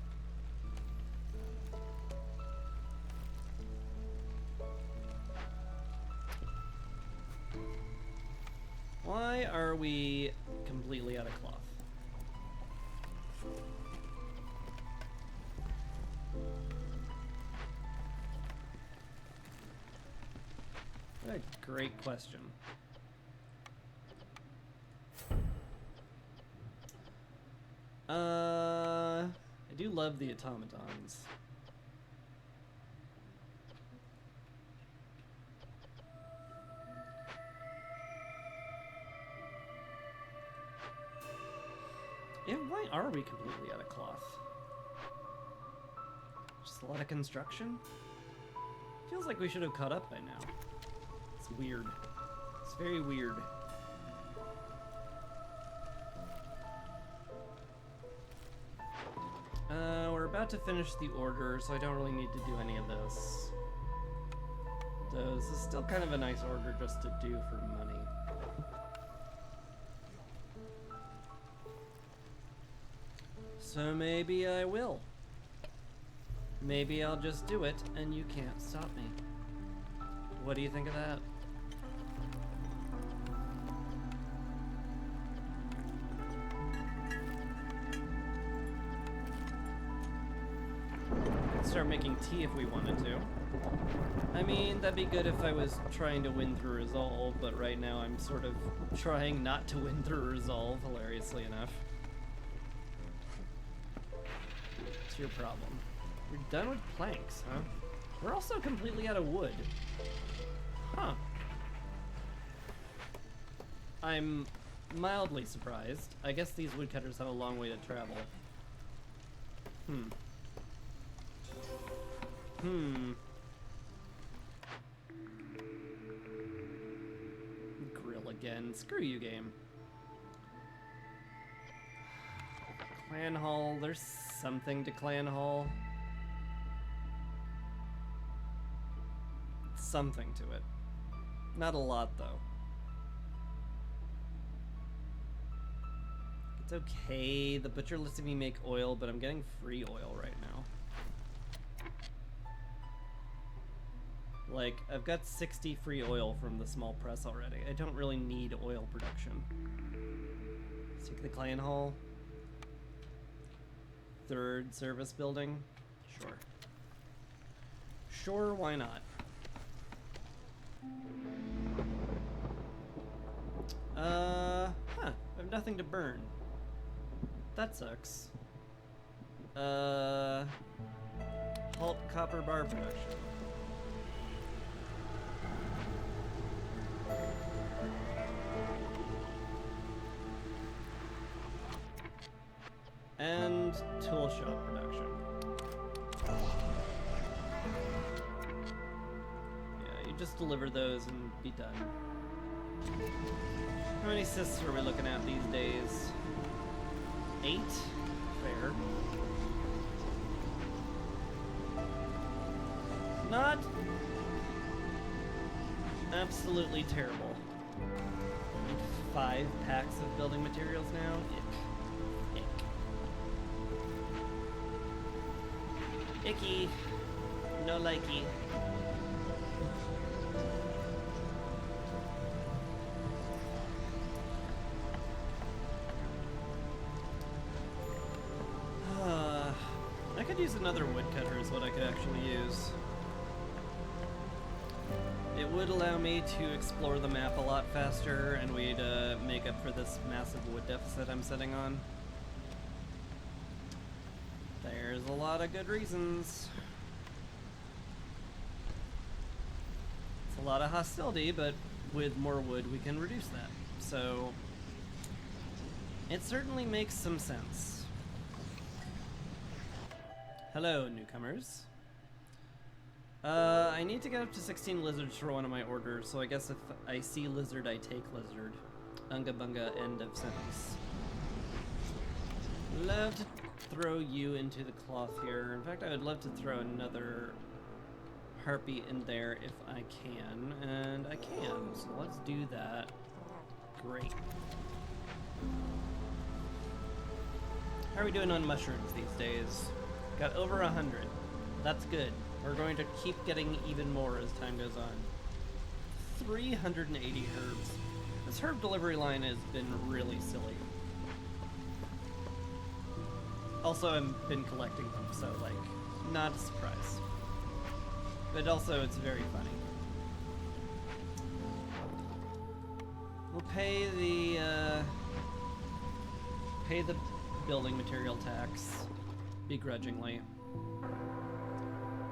Why are we completely out of cloth? What a great question. I do love the automatons. Yeah, why are we completely out of cloth? Just a lot of construction? Feels like we should have caught up by now. It's weird. It's very weird. We're about to finish the order, so I don't really need to do any of this. Though this is still kind of a nice order just to do for money. So maybe I will. Maybe I'll just do it and you can't stop me. What do you think of that? Start making tea if we wanted to. I mean, that'd be good if I was trying to win through Resolve, but right now I'm sort of trying not to win through Resolve, hilariously enough. What's your problem? You're done with planks, huh? We're also completely out of wood. Huh. I'm mildly surprised. I guess these woodcutters have a long way to travel. Grill again. Screw you, game. Clan Hall. There's something to Clan Hall. Something to it. Not a lot, though. It's okay. The butcher lets me make oil, but I'm getting free oil right now. Like, I've got 60 free oil from the small press already. I don't really need oil production. Let's take the clan hall. Third service building. Sure. Sure, why not? I have nothing to burn. That sucks. Halt copper bar production. And tool shop production. Yeah, you just deliver those and be done. How many cysts are we looking at these days? 8? Fair. Not absolutely terrible. Need 5 packs of building materials now? Icky. No likey. I could use another woodcutter is what I could actually use. It would allow me to explore the map a lot faster, and we'd make up for this massive wood deficit I'm sitting on. There's a lot of good reasons. It's a lot of hostility, but with more wood we can reduce that. So it certainly makes some sense. Hello, newcomers. I need to get up to 16 lizards for one of my orders, so I guess if I see lizard, I take lizard. Unga bunga, end of sentence. Love to throw you into the cloth here. In fact, I would love to throw another harpy in there if I can, and I can, so let's do that. Great. How are we doing on mushrooms these days? Got over 100. That's good. We're going to keep getting even more as time goes on. 380 herbs. This herb delivery line has been really silly. Also, I've been collecting them, so, like, not a surprise. But also, it's very funny. We'll pay the building material tax. begrudgingly.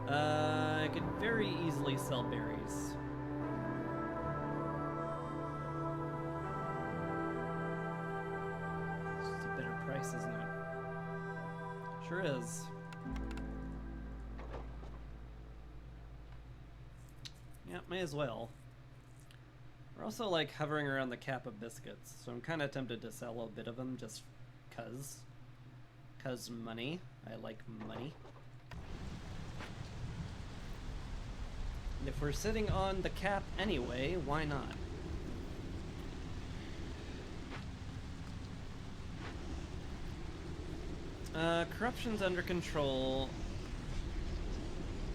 I could very easily sell berries. It's just a better price, isn't it? Sure is. Yeah, may as well. We're also like hovering around the cap of biscuits, so I'm kind of tempted to sell a bit of them just cuz. Cuz money. I like money. And if we're sitting on the cap anyway, why not? Corruption's under control.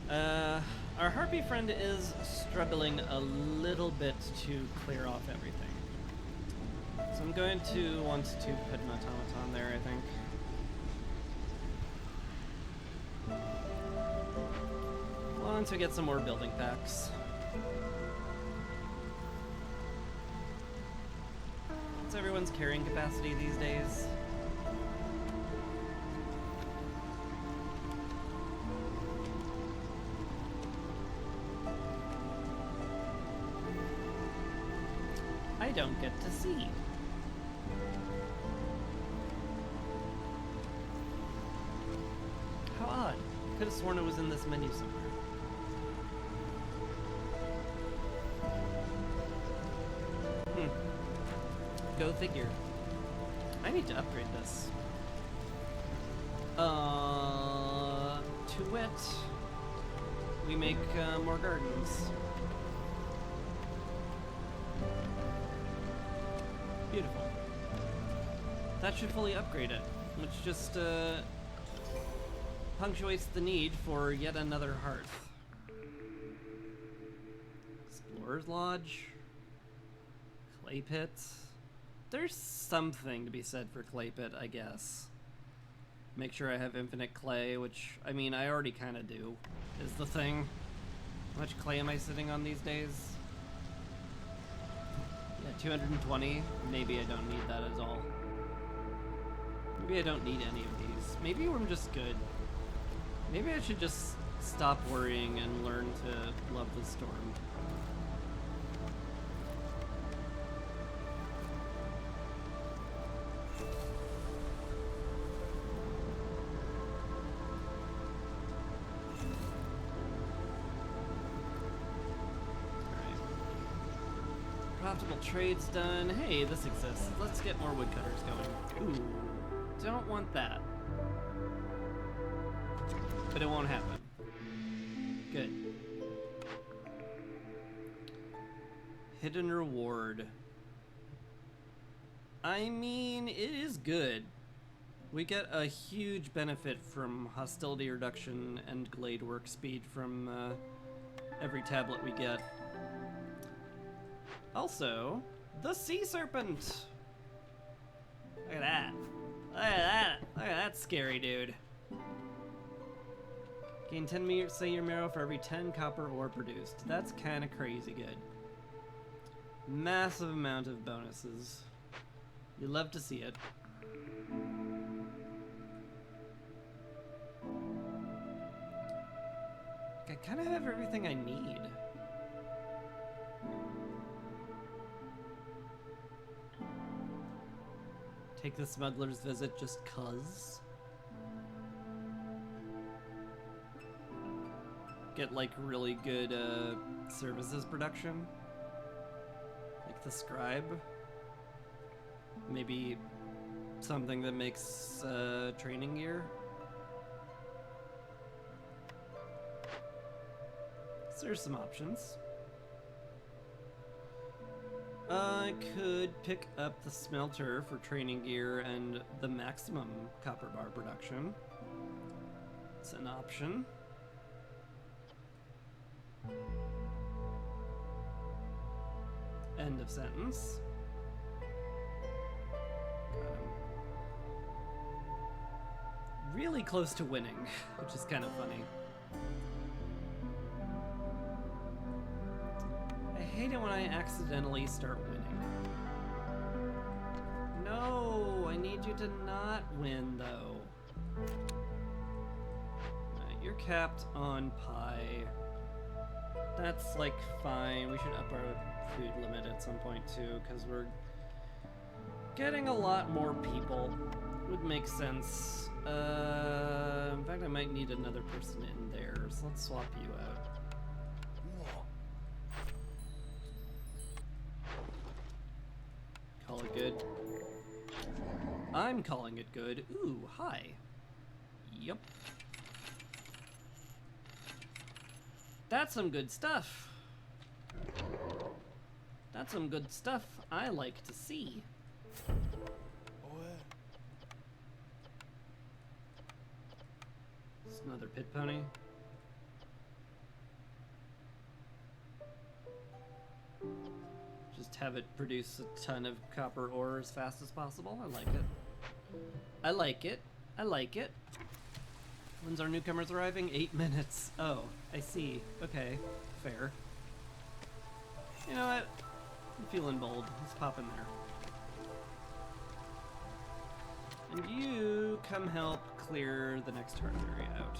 Our harpy friend is struggling a little bit to clear off everything. So I'm going to want to put an automaton there, I think. Once we get some more building packs. What's everyone's carrying capacity these days? I don't get to see. How odd. Could have sworn it was in this menu somewhere. Go figure. I need to upgrade this. To wit, we make more gardens. Beautiful. That should fully upgrade it, which just punctuates the need for yet another hearth. Explorer's Lodge. Clay pits. There's something to be said for clay pit, I guess. Make sure I have infinite clay, which, I mean, I already kind of do, is the thing. How much clay am I sitting on these days? Yeah, 220. Maybe I don't need that at all. Maybe I don't need any of these. Maybe I'm just good. Maybe I should just stop worrying and learn to love the storm. Profitable trades done. Hey, this exists. Let's get more woodcutters going. Ooh, don't want that. But it won't happen. Good. Hidden reward. I mean, it is good. We get a huge benefit from hostility reduction and glade work speed from every tablet we get. Also, the sea serpent. Look at that. Look at that. Look at that scary dude. Gain 10 Sayer Marrow for every 10 copper ore produced. That's kind of crazy good. Massive amount of bonuses. You love to see it. I kind of have everything I need. Take the smuggler's visit just cuz. Get like really good services production. Like the scribe. Maybe something that makes training gear. So there's some options. I could pick up the smelter for training gear and the maximum copper bar production. It's an option. End of sentence. Got him. Really close to winning, which is kind of funny. I hate it when I accidentally start winning. No, I need you to not win, though. you're capped on pie. That's like fine. We should up our food limit at some point too, because we're getting a lot more people. Would make sense. In fact, I might need another person in there, so let's swap you out. Call it good. I'm calling it good. Ooh, hi. Yup. That's some good stuff. That's some good stuff I like to see. It's another pit pony. Just have it produce a ton of copper ore as fast as possible. I like it. I like it. I like it. When's our newcomers arriving? 8 minutes. Oh, I see. Okay, fair. You know what? I'm feeling bold. Let's pop in there. And you come help clear the next target area out.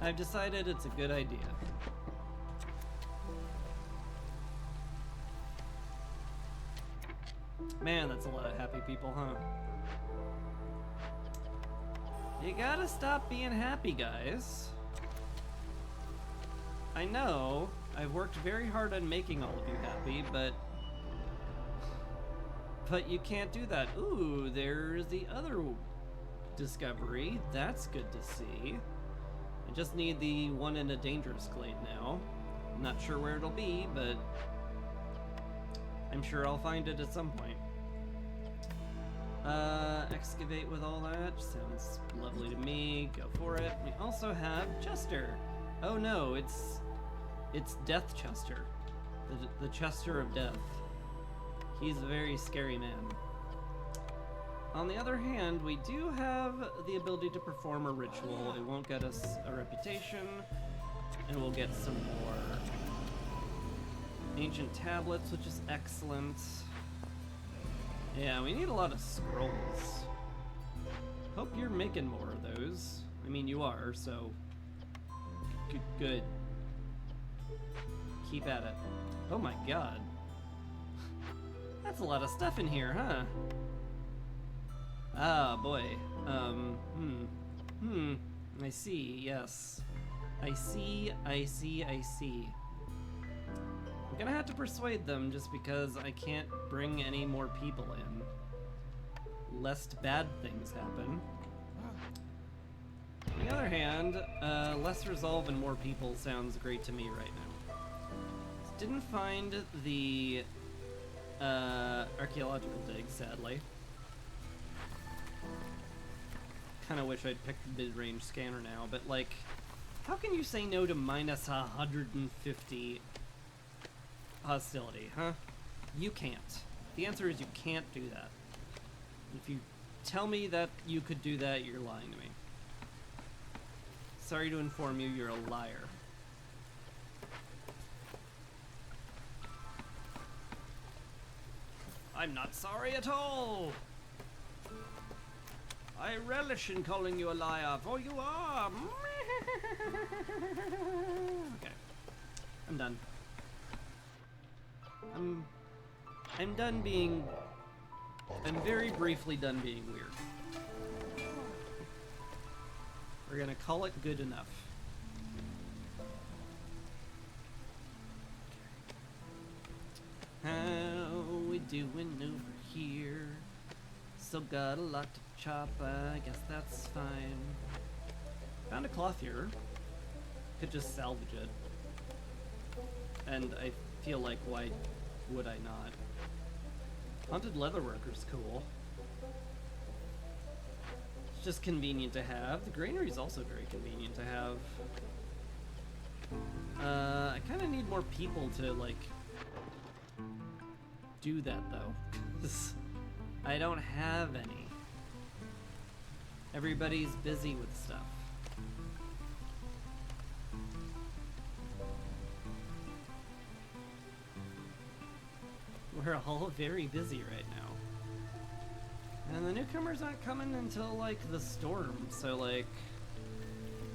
I've decided it's a good idea. Man, that's a lot of happy people, huh? You gotta stop being happy, guys. I know, I've worked very hard on making all of you happy, but you can't do that. Ooh, there's the other discovery. That's good to see. I just need the one in a dangerous glade now. I'm not sure where it'll be, but I'm sure I'll find it at some point. Excavate with all that. Sounds lovely to me. Go for it. We also have Chester. Oh no, it's Death Chester. The Chester of Death. He's a very scary man. On the other hand, we do have the ability to perform a ritual. It won't get us a reputation, and we'll get some more ancient tablets, which is excellent. Yeah, we need a lot of scrolls. Hope you're making more of those. I mean, you are, so good. Keep at it. Oh my god. That's a lot of stuff in here, huh? Ah, boy. I see, yes. I see. I'm gonna have to persuade them just because I can't bring any more people in, lest bad things happen. On the other hand, less resolve and more people sounds great to me right now. Didn't find the archaeological dig, sadly. Kinda wish I'd picked the mid-range scanner now, but like, how can you say no to minus 150 hostility, huh? You can't. The answer is you can't do that. If you tell me that you could do that, you're lying to me. Sorry to inform you, you're a liar. I'm not sorry at all! I relish in calling you a liar, for you are! Okay. I'm done. I'm done being... I'm very briefly done being weird. We're gonna call it good enough. How we doing over here? Still got a lot to chop, I guess that's fine. Found a clothier. Could just salvage it. And I feel like, why would I not? Haunted Leatherworker's cool. It's just convenient to have. The granary is also very convenient to have. I kind of need more people to, like, do that, though. I don't have any. Everybody's busy with stuff. We're all very busy right now. And the newcomers aren't coming until, like, the storm, so, like,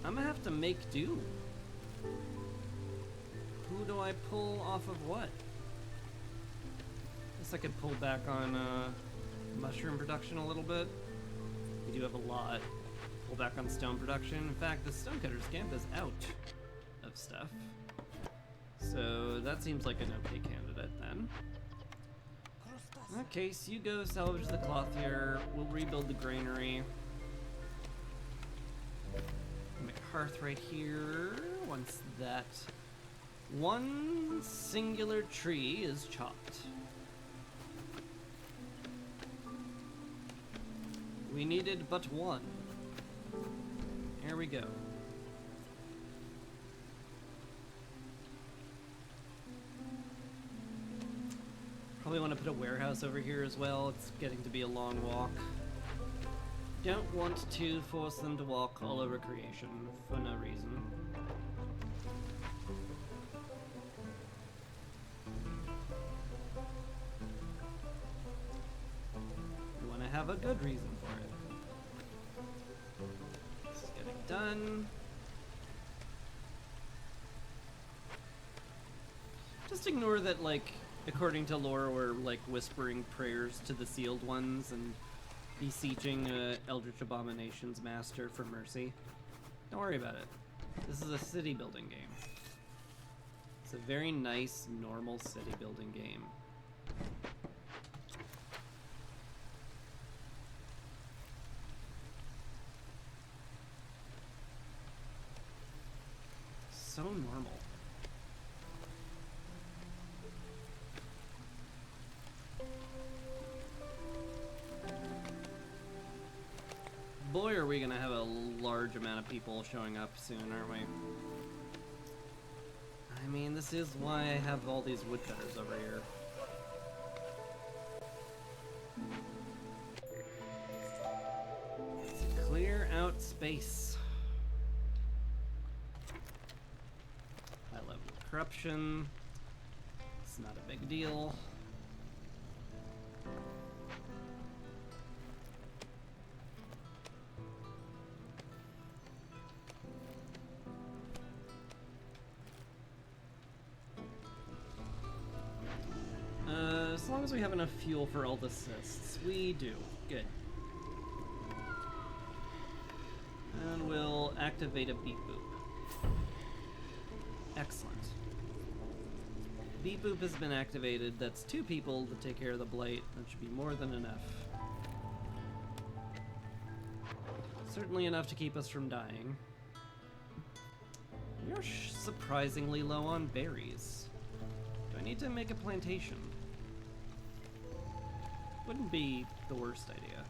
I'm gonna have to make do. Who do I pull off of what? Guess I could pull back on mushroom production a little bit. We do have a lot. Pull back on stone production. In fact, the Stonecutter's Camp is out of stuff. So that seems like an okay candidate then. Okay, so you go salvage the clothier. We'll rebuild the granary. Make a hearth right here. Once that one singular tree is chopped. We needed but one. Here we go. Probably want to put a warehouse over here as well. It's getting to be a long walk. Don't want to force them to walk all over creation for no reason. We want to have a good reason for it. This is getting done. Just ignore that, like, according to lore, we're like whispering prayers to the sealed ones and beseeching Eldritch Abomination's master for mercy. Don't worry about it. This is a city building game. It's a very nice, normal city building game. So normal. Boy, are we gonna have a large amount of people showing up soon, aren't we? I mean, this is why I have all these woodcutters over here. Let's clear out space. High level of corruption. It's not a big deal. As long as we have enough fuel for all the assists, we do. Good. And we'll activate a beep boop. Excellent. Beep boop has been activated. That's 2 people to take care of the blight. That should be more than enough. Certainly enough to keep us from dying. We are surprisingly low on berries. Do I need to make a plantation? Wouldn't be the worst idea.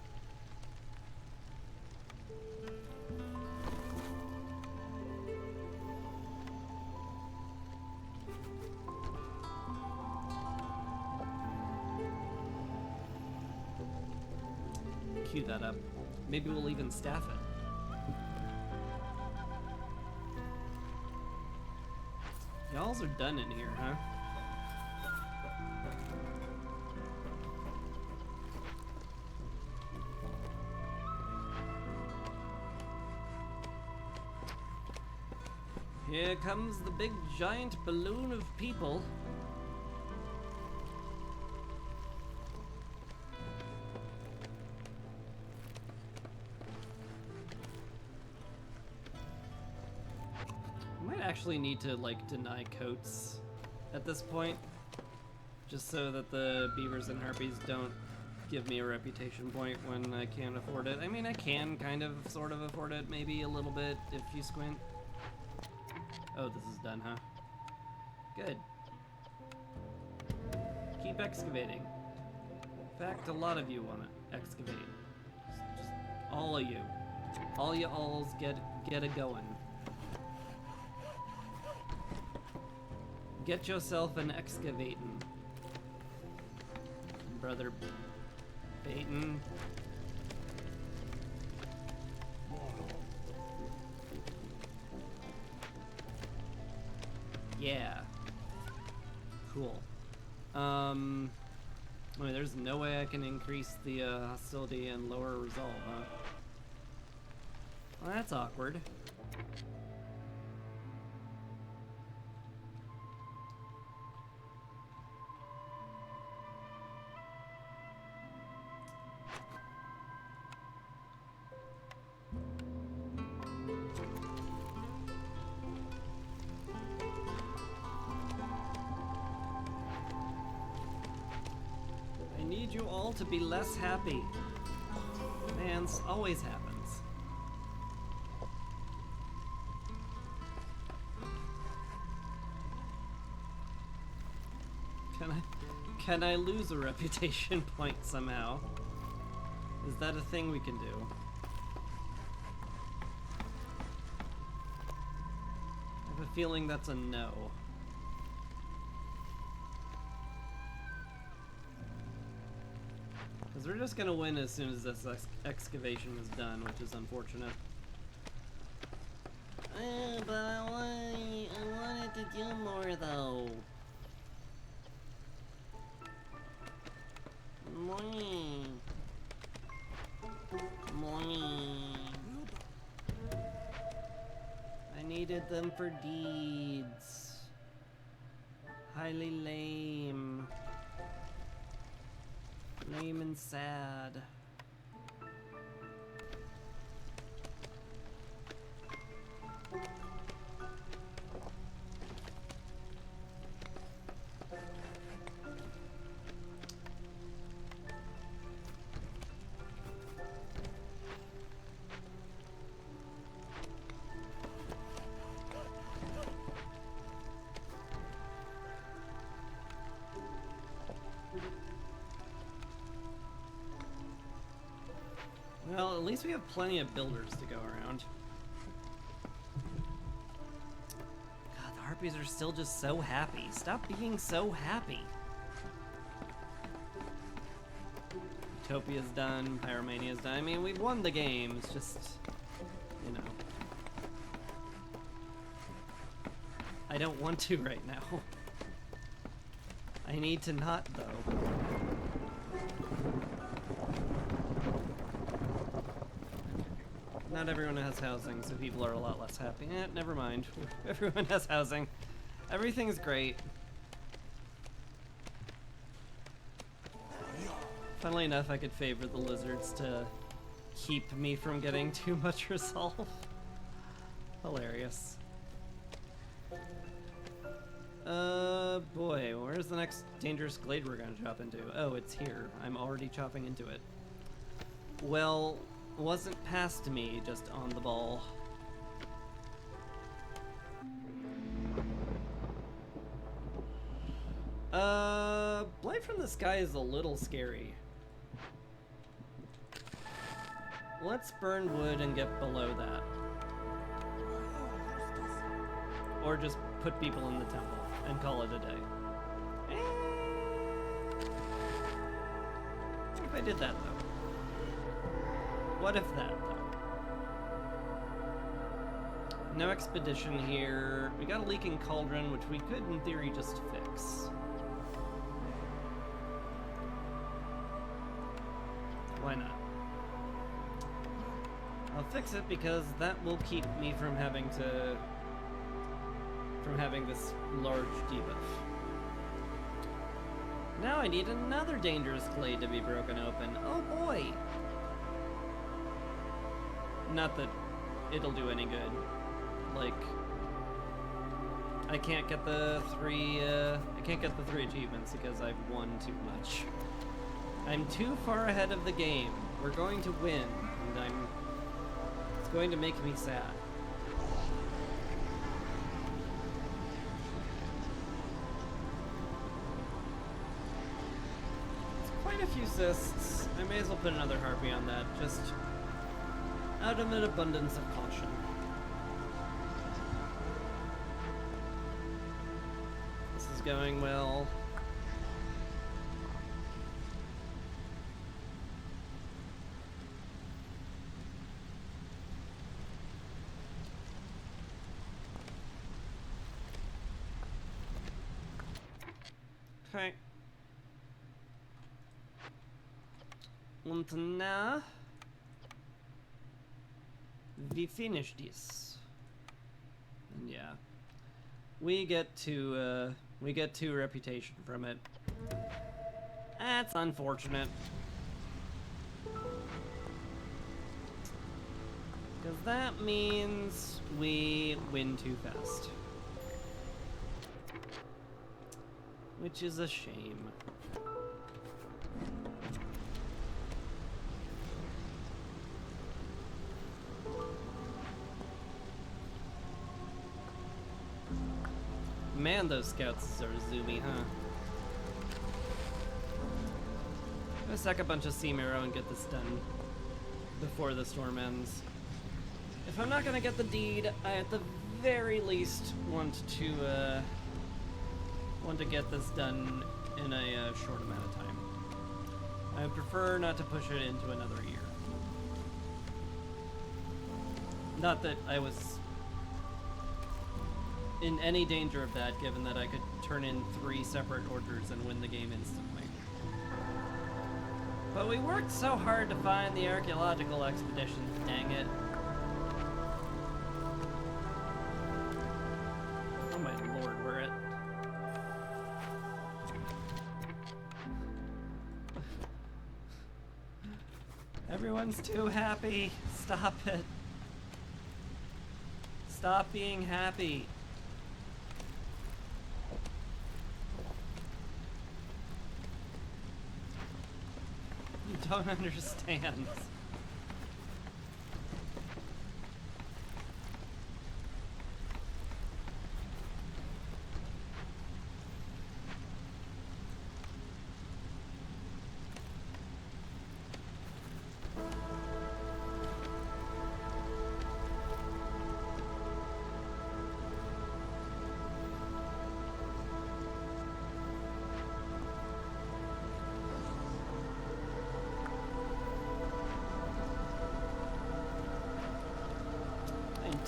Cue that up. Maybe we'll even staff it. Y'alls are done in here, huh? Here comes the big giant balloon of people. I might actually need to, like, deny coats at this point, just so that the beavers and harpies don't give me a reputation point when I can't afford it. I mean, I can kind of, sort of afford it, maybe a little bit if you squint. Oh, this is done, huh? Good. Keep excavating. In fact, a lot of you want to excavate. Just all of you. All you alls get a going. Get yourself an excavating. Brother Baton. Yeah. Cool. Wait, there's no way I can increase the hostility and lower resolve, huh? Well, that's awkward. I need you all to be less happy. Man, this always happens. Can I lose a reputation point somehow? Is that a thing we can do? I have a feeling that's a no. Because we're just gonna win as soon as this excavation is done, which is unfortunate. But I wanted to do more though. Money. I needed them for deeds. Highly lame. Lame and sad. Well, at least we have plenty of builders to go around. God, the Harpies are still just so happy. Stop being so happy. Utopia's done, Pyromania's done. I mean, we've won the game. It's just, you know. I don't want to right now. I need to not, though. Not everyone has housing, so people are a lot less happy. Never mind. Everyone has housing. Everything's great. Funnily enough, I could favor the lizards to keep me from getting too much resolve. Hilarious. Boy, where's the next dangerous glade we're gonna chop into? Oh, it's here. I'm already chopping into it. Well, wasn't past me, just on the ball. Blight from the Sky is a little scary. Let's burn wood and get below that. Or just put people in the temple and call it a day. What if I did that, though? What if that, though? No expedition here. We got a leaking cauldron, which we could, in theory, just fix. Why not? I'll fix it because that will keep me from having this large debuff. Now I need another dangerous glade to be broken open. Oh boy! Not that it'll do any good. Like, I can't get the three achievements because I've won too much. I'm too far ahead of the game. We're going to win, and it's going to make me sad. It's quite a few cysts. I may as well put another harpy on that, just out of an abundance of caution. This is going well. Okay. And now we finish this. And yeah, we get to reputation from it. That's unfortunate. Because that means we win too fast. Which is a shame. Man, those scouts are zoomy, huh? I'm gonna sack a bunch of Sea Marrow and get this done before the storm ends. If I'm not gonna get the deed, I at the very least want to get this done in a short amount of time. I would prefer not to push it into another year. Not that I was in any danger of that, given that I could turn in 3 separate orders and win the game instantly. But we worked so hard to find the archaeological expeditions, dang it. Oh my lord, we're at... Everyone's too happy. Stop it. Stop being happy. You don't understand.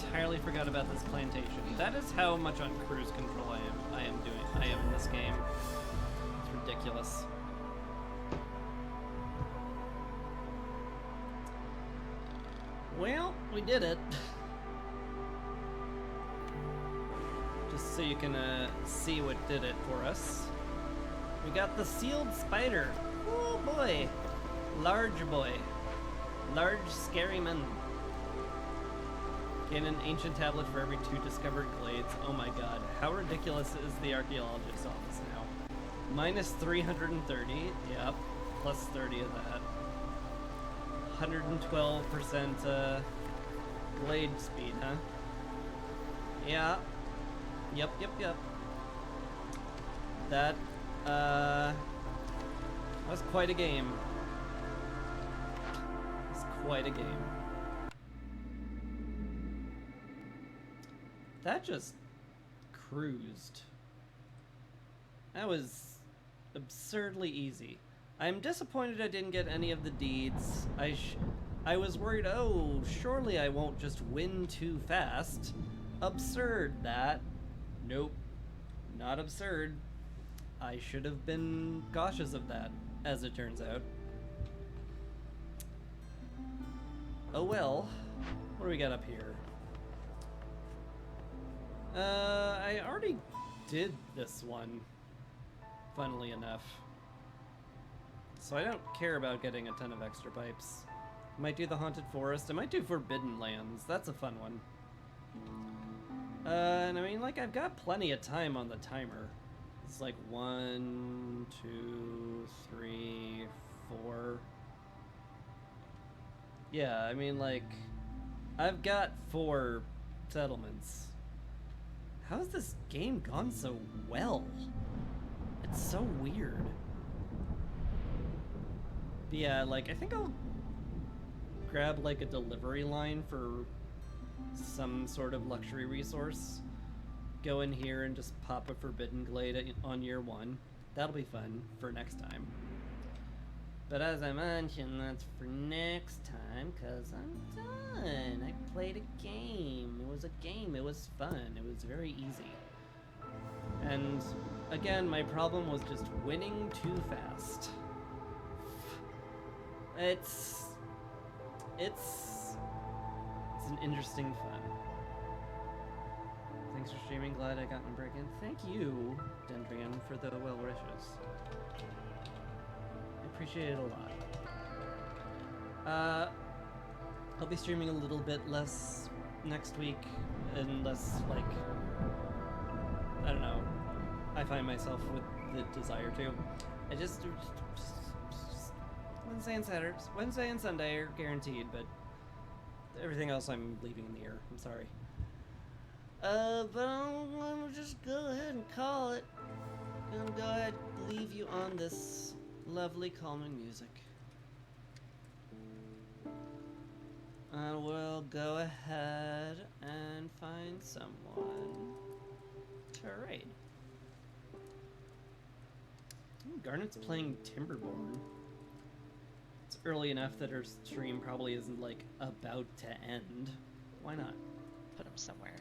Entirely forgot about this plantation. That is how much on cruise control I am in this game. It's ridiculous. Well, we did it. Just so you can see what did it for us. We got the sealed spider. Oh boy. Large boy. Large scary man. Gain an ancient tablet for every 2 discovered glades. Oh my god. How ridiculous is the archaeologist's office now? Minus 330. Yep. Plus 30 of that. 112% blade speed, huh? Yeah. Yep. That was quite a game. It was quite a game. That just cruised. That was absurdly easy. I'm disappointed I didn't get any of the deeds. I was worried, oh, surely I won't just win too fast. Absurd, that. Nope. Not absurd. I should have been cautious of that, as it turns out. Oh well. What do we got up here? I already did this one, funnily enough. So I don't care about getting a ton of extra pipes. I might do the Haunted Forest. I might do Forbidden Lands. That's a fun one. And I mean, like, I've got plenty of time on the timer. It's like 1, 2, 3, 4. Yeah, I mean, like, I've got 4 settlements. How's this game gone so well? It's so weird. But yeah, like, I think I'll grab, like, a delivery line for some sort of luxury resource. Go in here and just pop a Forbidden Glade on year 1. That'll be fun for next time. But as I mentioned, that's for next time, because I'm done. I played a game. It was a game. It was fun. It was very easy. And again, my problem was just winning too fast. It's an interesting fun. Thanks for streaming. Glad I got my break in. Thank you, Dendrian, for the well wishes. I appreciate it a lot. I'll be streaming a little bit less next week, unless, like, I don't know, I find myself with the desire to. I just Wednesday and Sunday are guaranteed, but everything else I'm leaving in the air. I'm sorry. But I'll just go ahead and call it. And go ahead and leave you on this lovely, calming music. And we'll go ahead and find someone to raid. Ooh, Garnet's playing Timberborn. It's early enough that her stream probably isn't, like, about to end. Why not? Put him somewhere.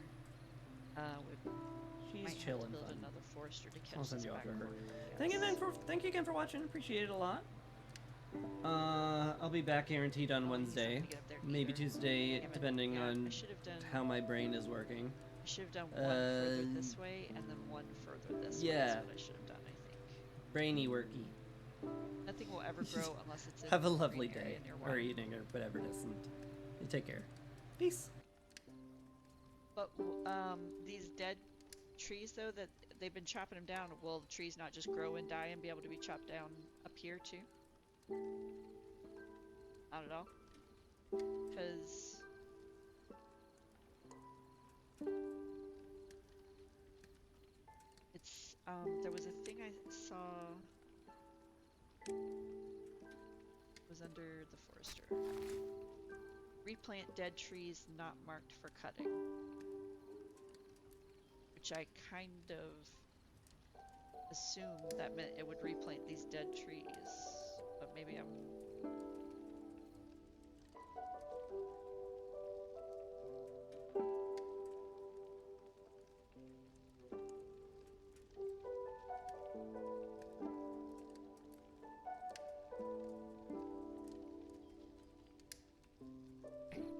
We She's chilling. Build fun. another forester to catch I'll send this you off back to her. cord. Thank you again for watching. Appreciate it a lot. I'll be back guaranteed on Wednesday, maybe Tuesday, depending on how my brain is working. I should have done one further this way and then one further this way. That's what I should have done, I think. Brainy worky. Nothing will ever grow unless it's in Have a lovely day, nearby. or evening, or whatever it is, and you take care. Peace. But these dead trees, though, that they've been chopping them down, will the trees not just grow and die and be able to be chopped down up here too? Not at all. Because it's there was a thing I saw. It was under the forester. Replant dead trees not marked for cutting. Which I kind of assumed that meant it would replant these dead trees. But maybe I'm...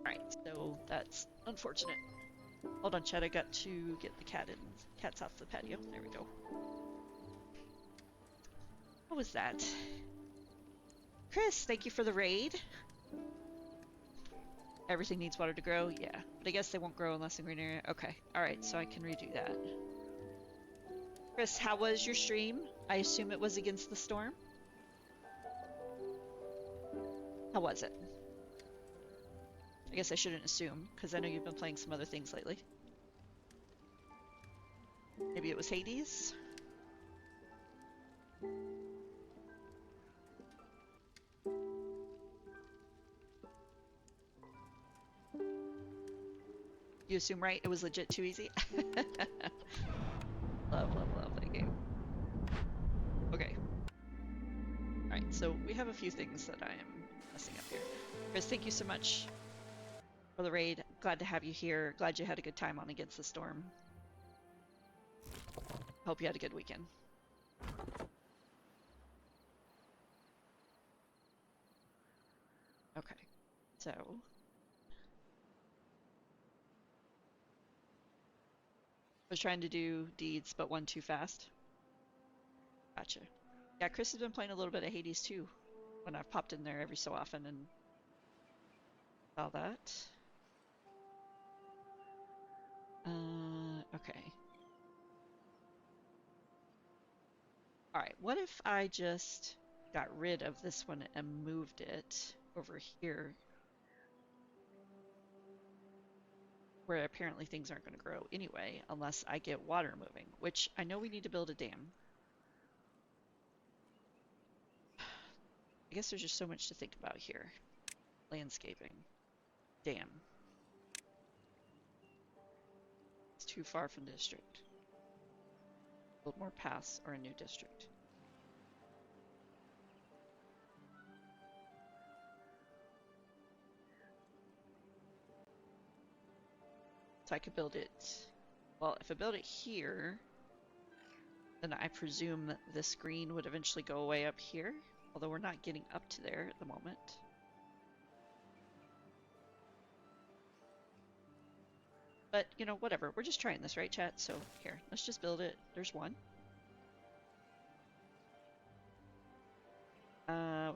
Alright, so that's unfortunate. Hold on, Chad, I got to get the cats off the patio. There we go. What was that? Chris, thank you for the raid. Everything needs water to grow? Yeah. But I guess they won't grow unless in green area. Okay. Alright, so I can redo that. Chris, how was your stream? I assume it was against the storm? How was it? I guess I shouldn't assume, because I know you've been playing some other things lately. Maybe it was Hades? You assume, right? It was legit too easy? Love that game. Okay. Alright, so we have a few things that I am messing up here. Chris, thank you so much for the raid. Glad to have you here. Glad you had a good time on Against the Storm. Hope you had a good weekend. Okay, so... I was trying to do deeds, but one too fast. Gotcha. Yeah, Chris has been playing a little bit of Hades too, when I've popped in there every so often and saw that. Okay. Alright, what if I just got rid of this one and moved it over here? Where apparently things aren't going to grow anyway, unless I get water moving, which I know we need to build a dam. I guess there's just so much to think about here. Landscaping. Dam. It's too far from the district. Build more paths or a new district. So I could build it, well, if I build it here, then I presume that this green would eventually go away up here, although we're not getting up to there at the moment. But, you know, whatever. We're just trying this, right, chat? So, here, let's just build it. There's one.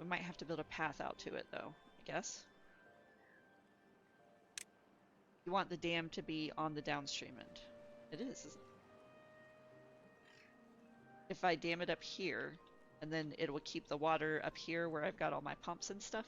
We might have to build a path out to it, though, I guess. You want the dam to be on the downstream end. It is, isn't it? If I dam it up here, and then it will keep the water up here where I've got all my pumps and stuff.